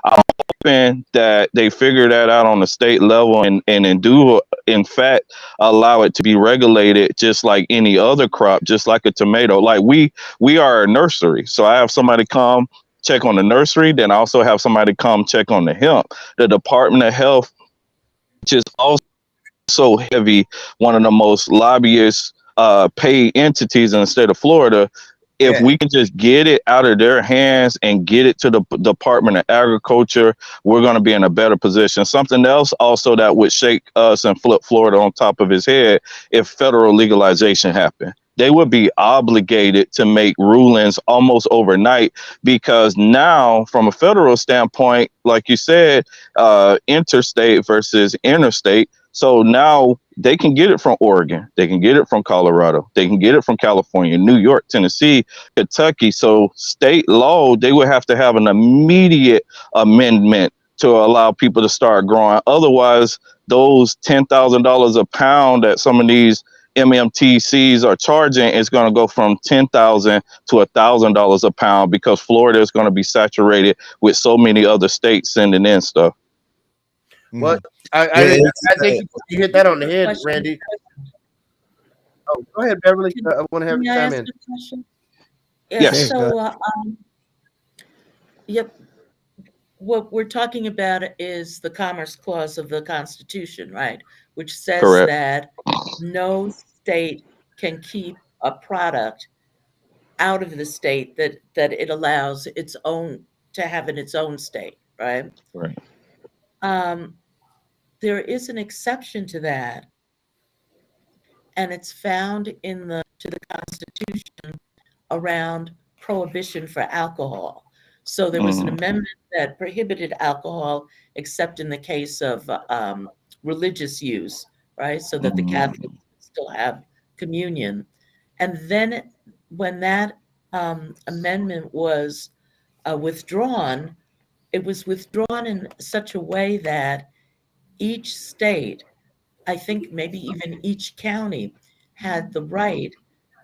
I'm hoping that they figure that out on the state level and do, in fact, allow it to be regulated just like any other crop, just like a tomato. Like we are a nursery. So I have somebody come check on the nursery, then I also have somebody come check on the hemp. The Department of Health, which is also so heavy, one of the most lobbyist paid entities in the state of Florida. If Yeah. we can just get it out of their hands and get it to the Department of Agriculture, we're going to be in a better position. Something else also that would shake us and flip Florida on top of his head, if federal legalization happened. They would be obligated to make rulings almost overnight, because now, from a federal standpoint, like you said, interstate versus interstate. So now they can get it from Oregon, they can get it from Colorado, they can get it from California, New York, Tennessee, Kentucky. So state law, they would have to have an immediate amendment to allow people to start growing. Otherwise, those $10,000 a pound that some of these MMTCs are charging is going to go from $10,000 to $1,000 a pound, because Florida is going to be saturated with so many other states sending in stuff. Well, Yeah, I think you hit that on the head, Randy. Oh, go ahead, Beverly. I want to have Can you I chime ask in. a question? Yes. So, yep, what we're talking about is the Commerce Clause of the Constitution, right? Which says Correct. that no state can keep a product out of the state that it allows its own to have in its own state, right? Right. There is an exception to that, and it's found in the Constitution around prohibition for alcohol. So there was an amendment that prohibited alcohol except in the case of religious use, right? So that the Catholics still have communion. And then when that amendment was withdrawn, it was withdrawn in such a way that each state, I think maybe even each county, had the right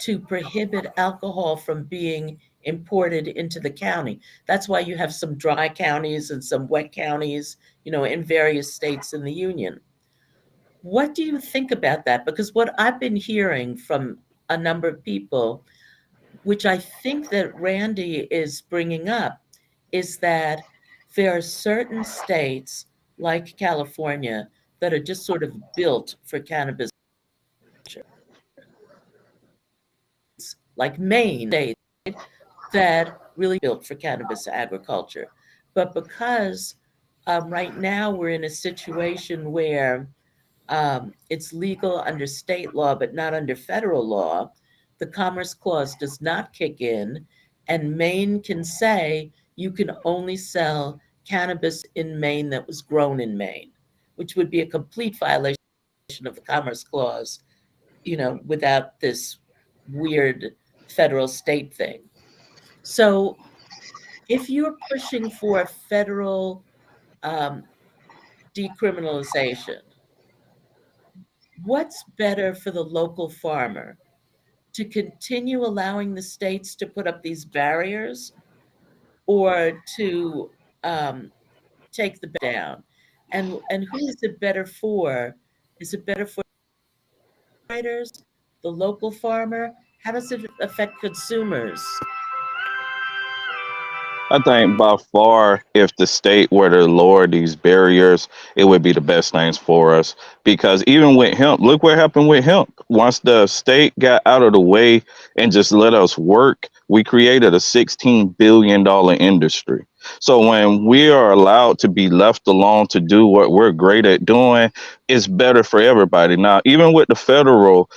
to prohibit alcohol from being imported into the county. That's why you have some dry counties and some wet counties, in various states in the union. What do you think about that? Because what I've been hearing from a number of people, which I think that Randy is bringing up, is that there are certain states like California that are just sort of built for cannabis, like Maine state that really built for cannabis agriculture. But because right now we're in a situation where it's legal under state law, but not under federal law, the Commerce Clause does not kick in, and Maine can say you can only sell cannabis in Maine that was grown in Maine, which would be a complete violation of the Commerce Clause, without this weird federal state thing. So if you're pushing for federal decriminalization, what's better for the local farmer? To continue allowing the states to put up these barriers, or to take the down? And who is it better for? Is it better for traders, the local farmer? How does it affect consumers? I think by far, if the state were to lower these barriers, it would be the best things for us. Because even with hemp, look what happened with hemp. Once the state got out of the way and just let us work, we created a $16 billion industry. So when we are allowed to be left alone to do what we're great at doing, it's better for everybody. Now, even with the federal,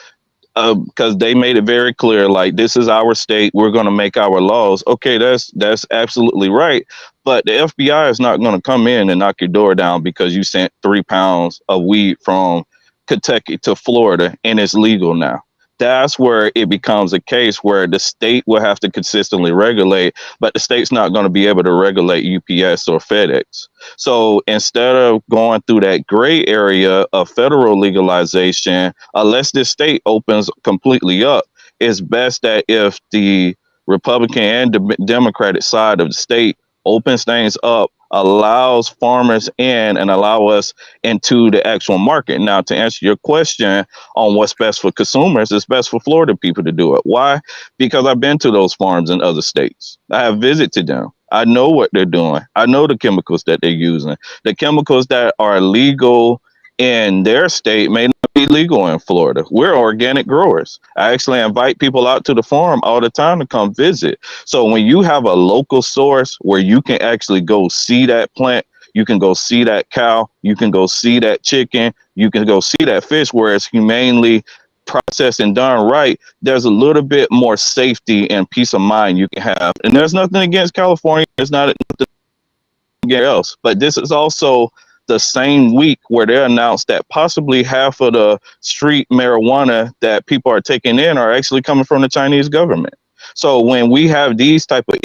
because they made it very clear, like, this is our state, we're going to make our laws. Okay, that's absolutely right. But the FBI is not going to come in and knock your door down because you sent 3 pounds of weed from Kentucky to Florida and it's legal now. That's where it becomes a case where the state will have to consistently regulate, but the state's not going to be able to regulate UPS or FedEx. So instead of going through that gray area of federal legalization, unless this state opens completely up, it's best that if the Republican and Democratic side of the state opens things up, allows farmers in and allow us into the actual market. Now, to answer your question on what's best for consumers, it's best for Florida people to do it. Why? Because I've been to those farms in other states. I have visited them. I know what they're doing. I know the chemicals that they're using. The chemicals that are legal in their state may not be legal in Florida. We're organic growers. I actually invite people out to the farm all the time to come visit. So when you have a local source where you can actually go see that plant, you can go see that cow, you can go see that chicken, you can go see that fish where it's humanely processed and done right, there's a little bit more safety and peace of mind you can have. And there's nothing against California. There's not nothing else. But this is also the same week where they announced that possibly half of the street marijuana that people are taking in are actually coming from the Chinese government. So when we have these type of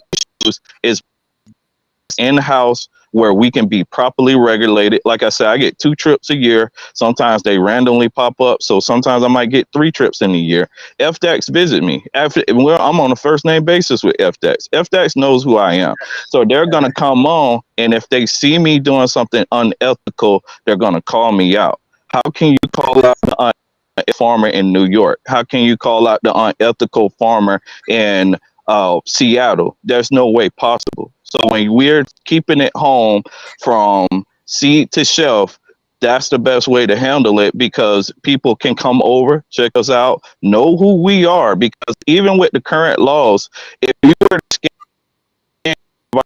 issues, it's in-house where we can be properly regulated. Like I said, I get 2 trips a year. Sometimes they randomly pop up. So sometimes I might get 3 trips in a year. FDAX visit me. I'm on a first name basis with FDAX. FDAX knows who I am. So they're going to come on, and if they see me doing something unethical, they're going to call me out. How can you call out the unethical farmer in New York? How can you call out the unethical farmer in Seattle? There's no way possible. So when we're keeping it home from seed to shelf, that's the best way to handle it, because people can come over, check us out, know who we are. Because even with the current laws, if you were to scan,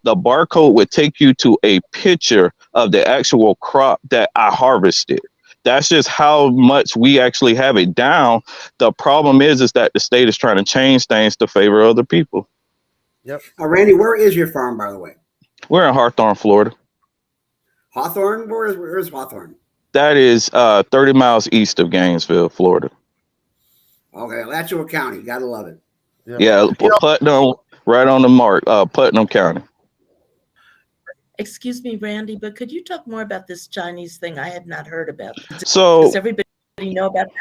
the barcode would take you to a picture of the actual crop that I harvested. That's just how much we actually have it down. The problem is that the state is trying to change things to favor other people. Yep. Randy, where is your farm, by the way? We're in Hawthorne, Florida. Hawthorne? Where is Hawthorne? That is 30 miles east of Gainesville, Florida. Okay, Alachua County. Gotta love it. Yeah, Putnam, right on the mark, Putnam County. Excuse me, Randy, but could you talk more about this Chinese thing? I had not heard about. So does everybody know about that?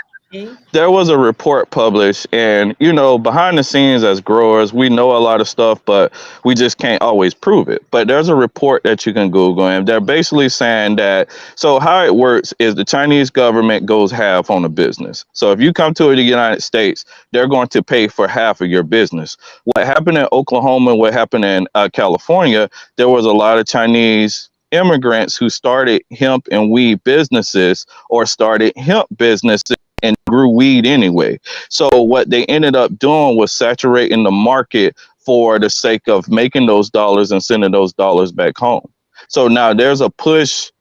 There was a report published, and behind the scenes as growers, we know a lot of stuff, but we just can't always prove it. But there's a report that you can Google, and they're basically saying that, so how it works is the Chinese government goes half on a business. So if you come to the United States, they're going to pay for half of your business. What happened in Oklahoma, what happened in California, there was a lot of Chinese immigrants who started hemp and weed businesses, or started hemp businesses and grew weed anyway. So what they ended up doing was saturating the market for the sake of making those dollars and sending those dollars back home. So now there's a push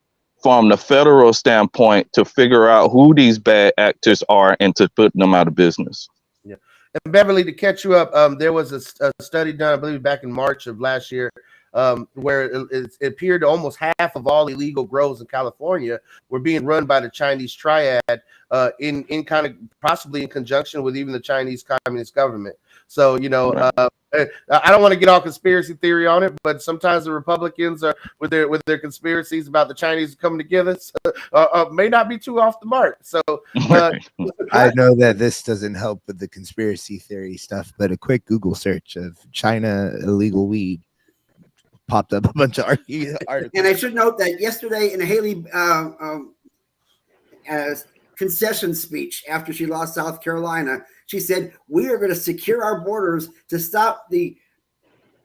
from the federal standpoint to figure out who these bad actors are and to put them out of business. Yeah. And Beverly, to catch you up, there was a study done, I believe, back in March of last year, where it appeared almost half of all illegal grows in California were being run by the Chinese triad, in kind of possibly in conjunction with even the Chinese Communist government. So, I don't want to get all conspiracy theory on it, but sometimes the Republicans are with their conspiracies about the Chinese coming together, may not be too off the mark. So I know that this doesn't help with the conspiracy theory stuff, but a quick Google search of China illegal weed popped up a bunch of articles. And I should note that yesterday in a Haley concession speech after she lost South Carolina, she said, we are going to secure our borders to stop the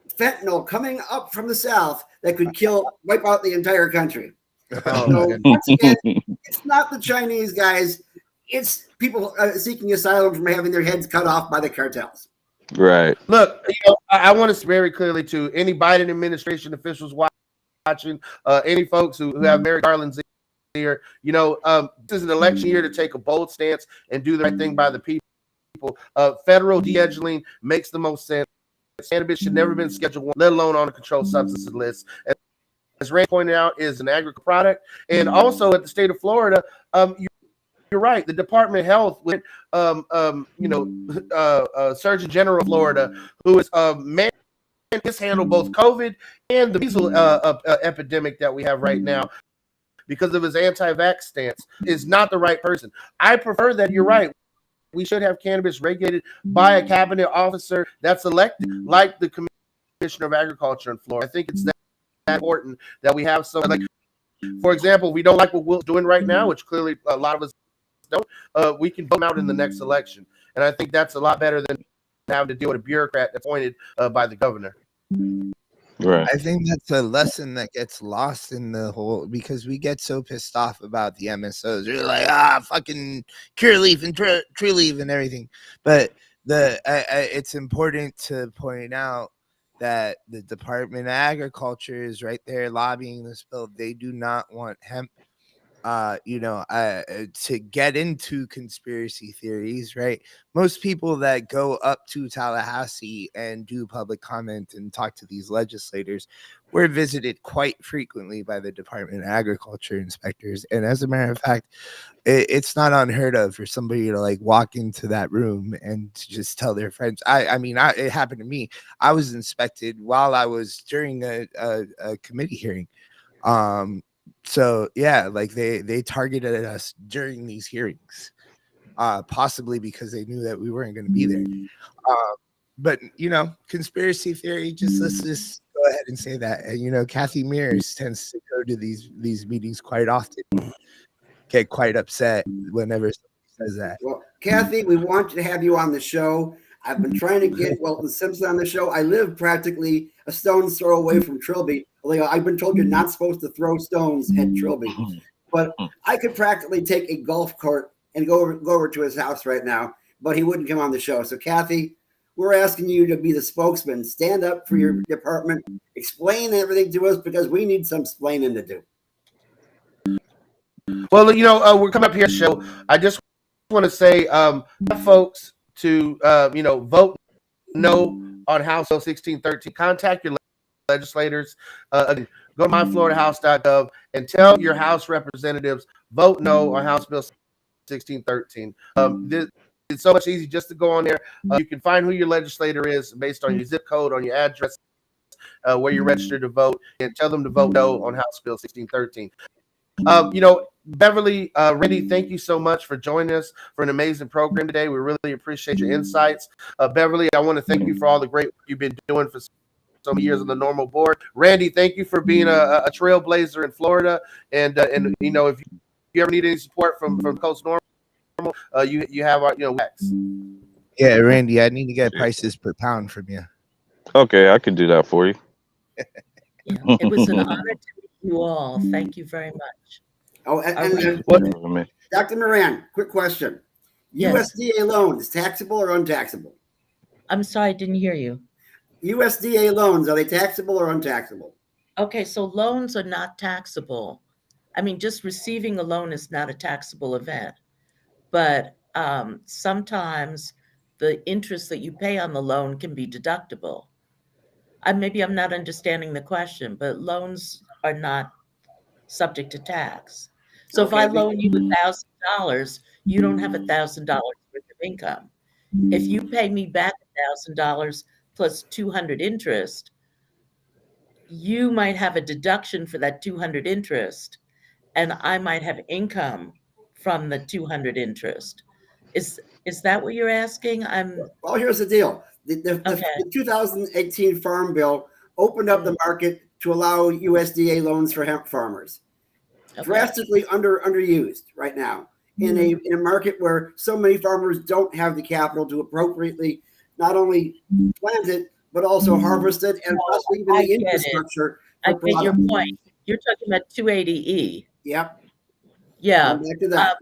fentanyl coming up from the South that could wipe out the entire country. So once again, it's not the Chinese guys. It's people seeking asylum from having their heads cut off by the cartels. Right. Look, I want to say very clearly to any Biden administration officials watching, any folks who have Mary Garland's here, this is an election year to take a bold stance and do the right thing by the people. Federal descheduling makes the most sense. Cannabis should never been Schedule 1, let alone on a controlled substances list. As Ray pointed out, is an agricultural product. And also at the state of Florida, you're right. The Department of Health, with Surgeon General of Florida, who is mishandled both COVID and the measles epidemic that we have right now because of his anti-vax stance, is not the right person. I prefer that. You're right. We should have cannabis regulated by a cabinet officer that's elected, like the Commissioner of Agriculture in Florida. I think it's that important that we have some, like, for example, we don't like what Will's doing right now, which clearly a lot of us don't. We can vote him out in the next election. And I think that's a lot better than having to deal with a bureaucrat appointed by the governor. Right. I think that's a lesson that gets lost in the whole, because we get so pissed off about the MSOs. They're like, fucking Curaleaf and True Leaf and everything. But it's important to point out that the Department of Agriculture is right there lobbying this bill. They do not want hemp. To get into conspiracy theories, right? Most people that go up to Tallahassee and do public comment and talk to these legislators were visited quite frequently by the Department of Agriculture inspectors. And as a matter of fact, it's not unheard of for somebody to like walk into that room and to just tell their friends. It happened to me. I was inspected while I was during a committee hearing. So yeah, like they targeted us during these hearings, possibly because they knew that we weren't going to be there. But conspiracy theory, let's just go ahead and say that. And Kathy Mears tends to go to these meetings quite often, get quite upset whenever somebody says that. Well, Kathy, we want to have you on the show. I've been trying to get Welton Simpson on the show. I live practically a stone's throw away from Trilby. I've been told you're not supposed to throw stones at Trilby, but I could practically take a golf cart and go over to his house right now, but he wouldn't come on the show. So, Kathy, we're asking you to be the spokesman. Stand up for your department. Explain everything to us because we need some explaining to do. Well, we're coming up here, show. I just want to say, folks, to vote no on House Bill 1613. Contact your legislators. Go to myfloridahouse.gov and tell your House representatives vote no on House Bill 1613. It's so much easy just to go on there. You can find who your legislator is based on your zip code, on your address, where you're registered to vote, and tell them to vote no on House Bill 1613. Beverly, Randy, thank you so much for joining us for an amazing program today. We really appreciate your insights. Beverly, I want to thank you for all the great work you've been doing for so many years on the normal board. Randy, thank you for being a trailblazer in Florida. And if you ever need any support from Coast Normal, you have our Wax. Yeah, Randy, I need to get prices per pound from you. Okay, I can do that for you. Yeah, it was an honor to meet you all. Thank you very much. Oh, and Dr. Moran, quick question. Yes. USDA loans, taxable or untaxable? I'm sorry, I didn't hear you. USDA loans, are they taxable or untaxable? Okay, so loans are not taxable. I mean, just receiving a loan is not a taxable event. But sometimes the interest that you pay on the loan can be deductible. Maybe I'm not understanding the question, but loans are not subject to tax. So if I loan you $1,000, you don't have $1,000 worth of income. If you pay me back $1,000 plus 200 interest, you might have a deduction for that 200 interest, and I might have income from the 200 interest. Is that what you're asking? Well, here's the deal. The 2018 Farm Bill opened up the market to allow USDA loans for hemp farmers. Drastically underused right now in a market where so many farmers don't have the capital to appropriately not only plant it, but also harvest it and possibly even the infrastructure. I get your point. You're talking about 280E. Yep. Yeah. Back to that.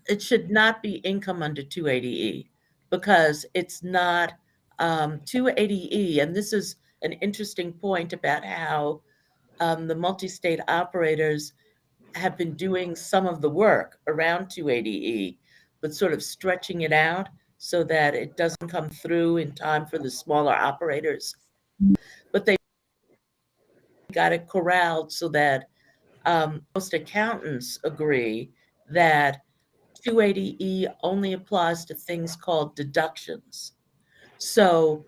It should not be income under 280E because it's not 280E. And this is an interesting point about how the multi-state operators have been doing some of the work around 280E, but sort of stretching it out so that it doesn't come through in time for the smaller operators. But they got it corralled so that most accountants agree that 280E only applies to things called deductions. So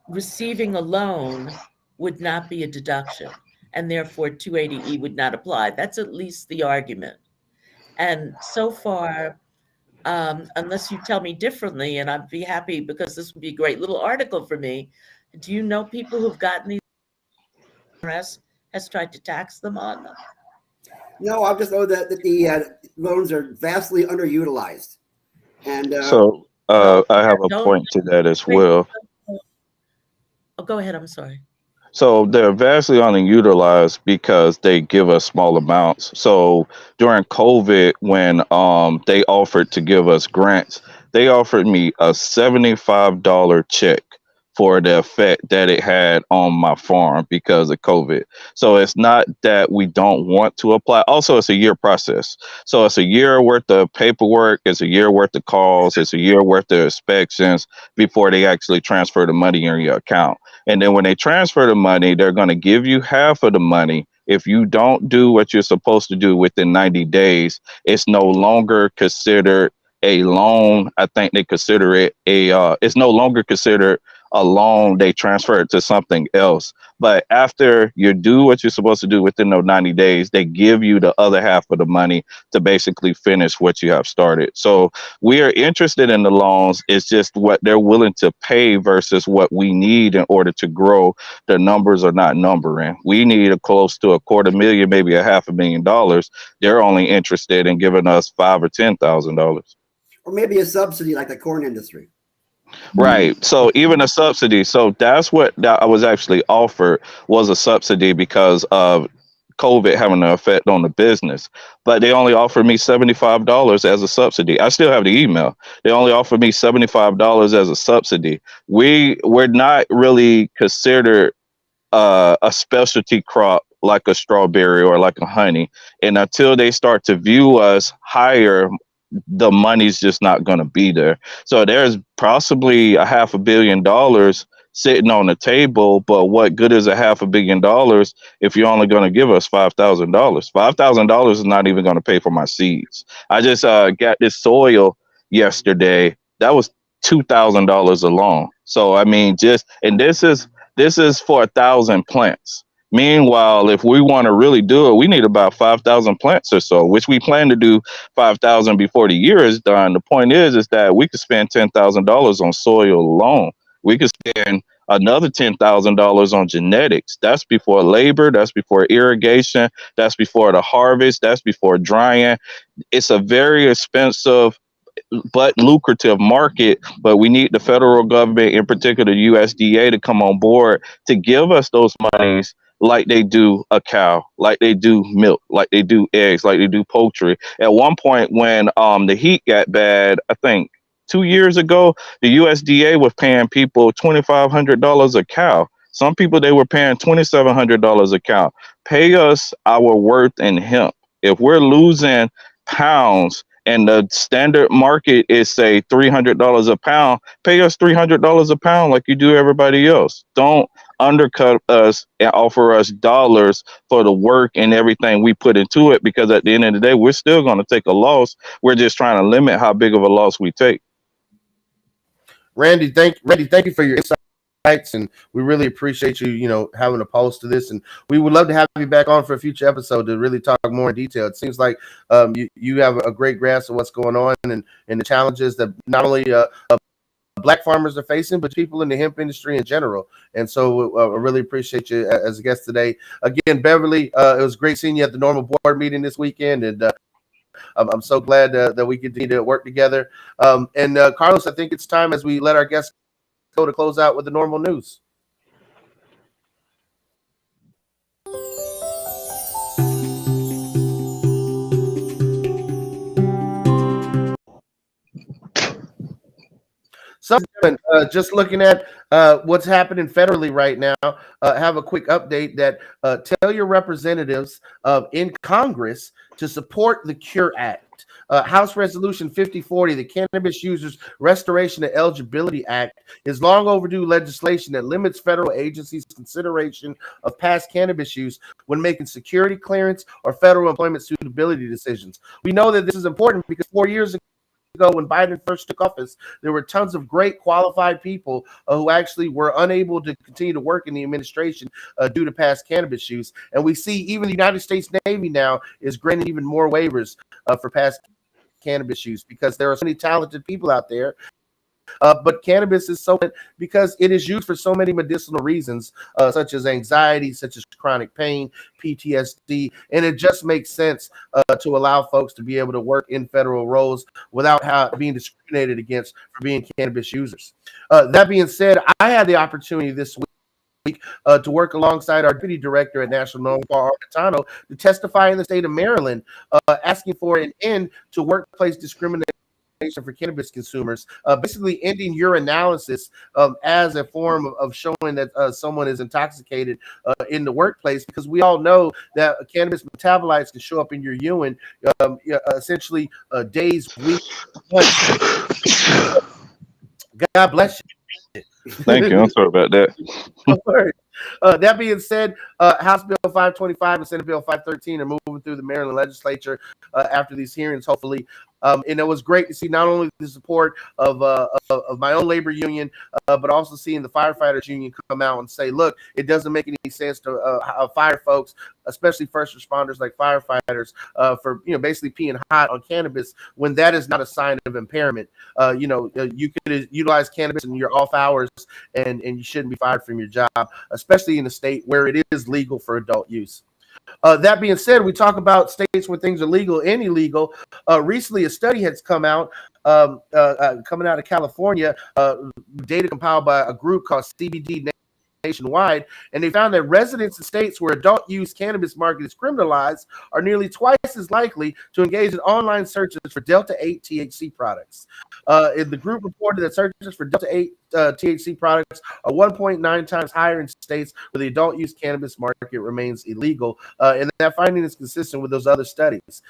receiving a loan would not be a deduction, and therefore 280E would not apply. That's at least the argument. And so far, unless you tell me differently, and I'd be happy because this would be a great little article for me. Do you know people who've gotten these IRS has tried to tax them on them? No, I just know that the loans are vastly underutilized. And So I have a point to that as well. Oh, go ahead. I'm sorry. So they're vastly underutilized because they give us small amounts. So during COVID, when they offered to give us grants, they offered me a $75 check for the effect that it had on my farm because of COVID. So it's not that we don't want to apply. Also, it's a year process. So it's a year worth of paperwork, it's a year worth of calls, it's a year worth of inspections before they actually transfer the money in your account. And then when they transfer the money, they're going to give you half of the money. If you don't do what you're supposed to do within 90 days, it's no longer considered a loan. I think they consider it it's no longer considered a loan. They transfer it to something else. But after you do what you're supposed to do within those 90 days, they give you the other half of the money to basically finish what you have started. So we are interested in the loans. It's just what they're willing to pay versus what we need in order to grow. The numbers are not numbering. We need a close to $250,000, maybe $500,000. They're only interested in giving us $5,000 or $10,000. or maybe a subsidy like the corn industry. Right. So even a subsidy. So that's what that I was actually offered, was a subsidy because of COVID having an effect on the business. But they only offered me $75 as a subsidy. I still have the email. They only offered me $75 as a subsidy. We're not really considered a specialty crop like a strawberry or like a honey. And until they start to view us higher, the money's just not going to be there. So there's possibly $500,000,000 sitting on the table, but what good is $500,000,000 if you're only going to give us $5,000? $5,000 is not even going to pay for my seeds. I just got this soil yesterday. That was $2,000 alone. So I mean, and this is for 1,000 plants. Meanwhile, if we want to really do it, we need about 5,000 plants or so, which we plan to do 5,000 before the year is done. The point is that we could spend $10,000 on soil alone. We could spend another $10,000 on genetics. That's before labor. That's before irrigation. That's before the harvest. That's before drying. It's a very expensive but lucrative market, but we need the federal government, in particular the USDA, to come on board to give us those monies like they do a cow, like they do milk, like they do eggs, like they do poultry. At one point when the heat got bad, I think 2 years ago, the USDA was paying people $2,500 a cow. Some people, they were paying $2,700 a cow. Pay us our worth in hemp. If we're losing pounds and the standard market is, say, $300 a pound, pay us $300 a pound like you do everybody else. Don't undercut us and offer us dollars for the work and everything we put into it, because at the end of the day, we're still going to take a loss. We're just trying to limit how big of a loss we take. Randy, thank you for your insights, and we really appreciate you, having a pulse to this. And we would love to have you back on for a future episode to really talk more in detail. It seems like you have a great grasp of what's going on and the challenges that not only Black farmers are facing, but people in the hemp industry in general. And so I really appreciate you as a guest today. Again, Beverly, it was great seeing you at the normal board meeting this weekend, and I'm so glad that we continue to work together. And Carlos, I think it's time, as we let our guests go, to close out with the normal news. So, just looking at what's happening federally right now, have a quick update that tell your representatives in Congress to support the Cure Act. House Resolution 5040, the Cannabis Users Restoration and Eligibility Act, is long overdue legislation that limits federal agencies' consideration of past cannabis use when making security clearance or federal employment suitability decisions. We know that this is important because 4 years ago, when Biden first took office, there were tons of great qualified people who actually were unable to continue to work in the administration due to past cannabis use. And we see even the United States Navy now is granting even more waivers for past cannabis use because there are so many talented people out there. But cannabis is so because it is used for so many medicinal reasons, such as anxiety, such as chronic pain, PTSD, and it just makes sense to allow folks to be able to work in federal roles without being discriminated against for being cannabis users. That being said, I had the opportunity this week to work alongside our deputy director at National Known Paul Arcatano to testify in the state of Maryland, asking for an end to workplace discrimination for cannabis consumers, basically ending urinalysis as a form of showing that someone is intoxicated in the workplace, because we all know that cannabis metabolites can show up in your urine essentially days, weeks, months. God bless you. Thank you. I'm sorry about that. That being said, House Bill 525 and Senate Bill 513 are moving through the Maryland legislature after these hearings, hopefully. And it was great to see not only the support of my own labor union, but also seeing the firefighters union come out and say, look, it doesn't make any sense to fire folks, especially first responders like firefighters, for basically peeing hot on cannabis when that is not a sign of impairment. You could utilize cannabis in your off hours and you shouldn't be fired from your job, especially in a state where it is legal for adult use. That being said, we talk about states where things are legal and illegal. Recently, a study has come out, coming out of California, data compiled by a group called CBD Nationwide, and they found that residents in states where adult use cannabis market is criminalized are nearly twice as likely to engage in online searches for Delta-8 THC products. The group reported that searches for Delta-8 THC products are 1.9 times higher in states where the adult use cannabis market remains illegal, and that finding is consistent with those other studies.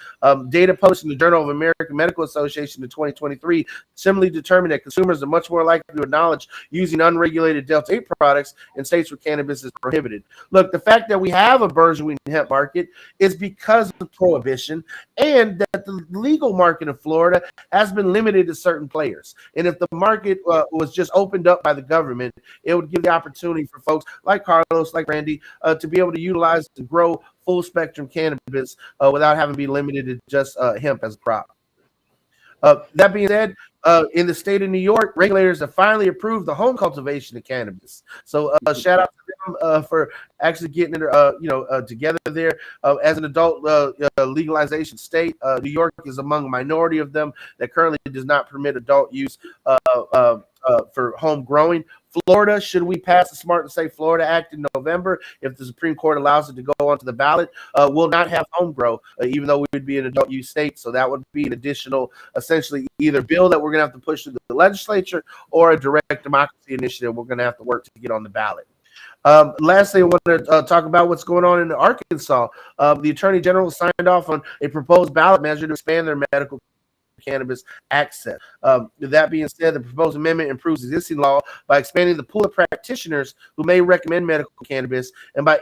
Data published in the Journal of American Medical Association in 2023 similarly determined that consumers are much more likely to acknowledge using unregulated Delta-8 products in states where cannabis is prohibited. Look, the fact that we have a burgeoning hemp market is because of prohibition, and that the legal market in Florida has been limited to certain players. And if the market was just opened up by the government, it would give the opportunity for folks like Carlos, like Randy, to be able to utilize and grow full spectrum cannabis without having to be limited to just hemp as a crop. That being said, in the state of New York, regulators have finally approved the home cultivation of cannabis. So shout out to them for actually getting it, together there. As an adult legalization state, New York is among a minority of them that currently does not permit adult use for home growing. Florida, should we pass the Smart and Safe Florida Act in November, if the Supreme Court allows it to go onto the ballot, will not have home grow, even though we would be an adult use state. So that would be an additional, essentially, either bill that we're going to have to push through the legislature or a direct democracy initiative we're going to have to work to get on the ballot. Lastly, I want to talk about what's going on in Arkansas. The Attorney General signed off on a proposed ballot measure to expand their medical cannabis access. That being said, the proposed amendment improves existing law by expanding the pool of practitioners who may recommend medical cannabis and by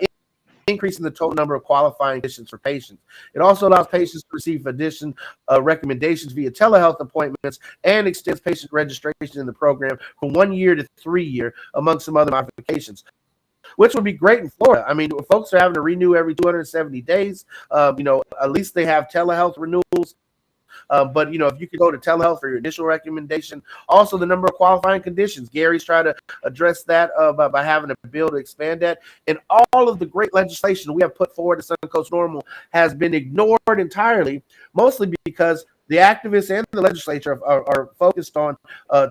increasing the total number of qualifying conditions for patients. It also allows patients to receive additional recommendations via telehealth appointments and extends patient registration in the program from 1 year to 3 years, among some other modifications, which would be great in Florida. I mean, folks are having to renew every 270 days. At least they have telehealth renewals. But if you could go to telehealth for your initial recommendation, also the number of qualifying conditions, Gary's trying to address that by having a bill to expand that. And all of the great legislation we have put forward at Suncoast NORML has been ignored entirely, mostly because the activists and the legislature are focused on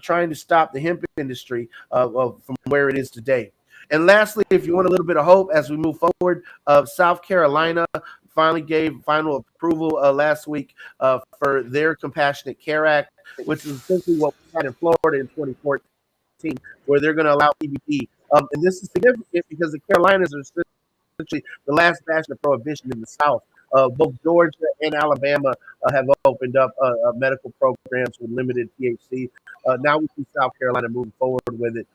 trying to stop the hemp industry from where it is today. And lastly, if you want a little bit of hope as we move forward, South Carolina finally gave final approval last week for their Compassionate Care Act, which is essentially what we had in Florida in 2014. 2019, where they're going to allow CBD. And this is significant because the Carolinas are essentially the last bastion of prohibition in the South. Both Georgia and Alabama have opened up medical programs with limited THC. Now we see South Carolina moving forward with it.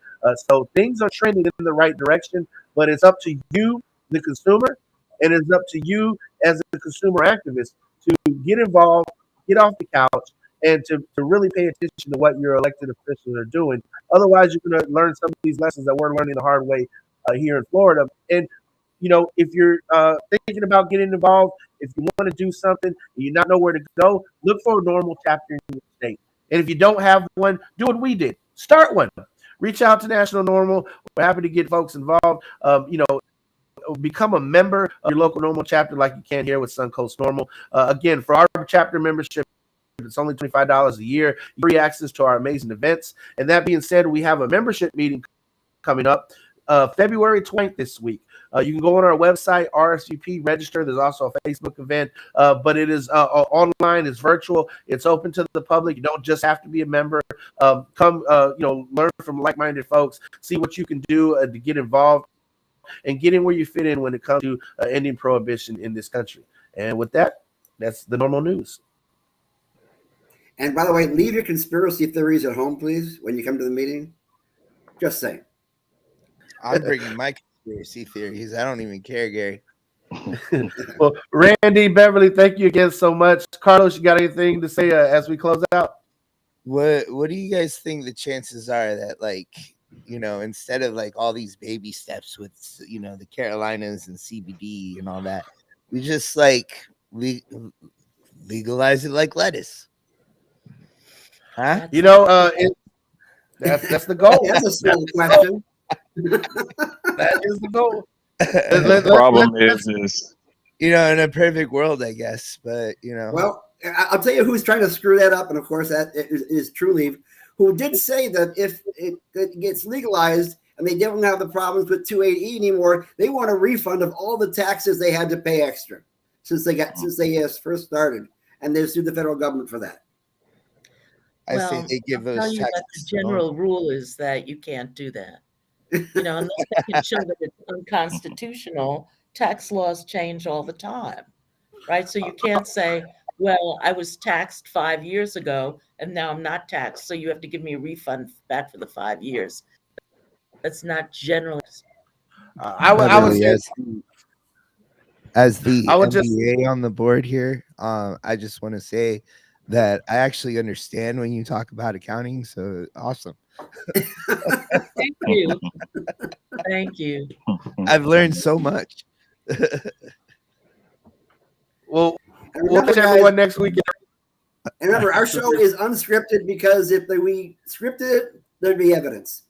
So things are trending in the right direction, but it's up to you, the consumer, and it's up to you as a consumer activist to get involved, get off the couch, and to really pay attention to what your elected officials are doing. Otherwise, you're going to learn some of these lessons that we're learning the hard way here in Florida. And if you're thinking about getting involved, if you want to do something and you not know where to go, look for a normal chapter in your state. And if you don't have one, do what we did. Start one. Reach out to National Normal. We're happy to get folks involved. Become a member of your local normal chapter like you can here with Suncoast Normal. Again, for our chapter membership, it's only $25 a year. Free access to our amazing events. And that being said, we have a membership meeting coming up February 20th this week. You can go on our website, RSVP, register. There's also a Facebook event, but it is online. It's virtual. It's open to the public. You don't just have to be a member. Come, learn from like-minded folks. See what you can do to get involved and get in where you fit in when it comes to ending prohibition in this country. And with that, that's the normal news. And by the way, leave your conspiracy theories at home, please, when you come to the meeting. Just saying. I'm bringing my conspiracy theories. I don't even care, Gary. Well, Randy, Beverly, thank you again so much. Carlos, you got anything to say as we close out? What do you guys think the chances are that, instead of all these baby steps with the Carolinas and CBD and all that, we just legalize it like lettuce? Huh? That's the goal. That's a small question. That is the goal. The problem is in a perfect world, I guess, but Well, I'll tell you who's trying to screw that up, and of course that is Trulieve, who did say that if it gets legalized and they don't have the problems with 280E anymore, they want a refund of all the taxes they had to pay extra since they first started, and they sued the federal government for that. I say they give those I'll tell you that taxes. the general rule is that you can't do that. Unless they can show that it's unconstitutional, tax laws change all the time, right? So you can't say, well, I was taxed 5 years ago and now I'm not taxed, so you have to give me a refund back for the 5 years. That's not generally. I would say, as the I would MBA on the board here, I just want to say that I actually understand when you talk about accounting. So awesome. Thank you. Thank you. I've learned so much. We'll catch everyone next week. And remember, our show is unscripted because if we scripted it, there'd be evidence.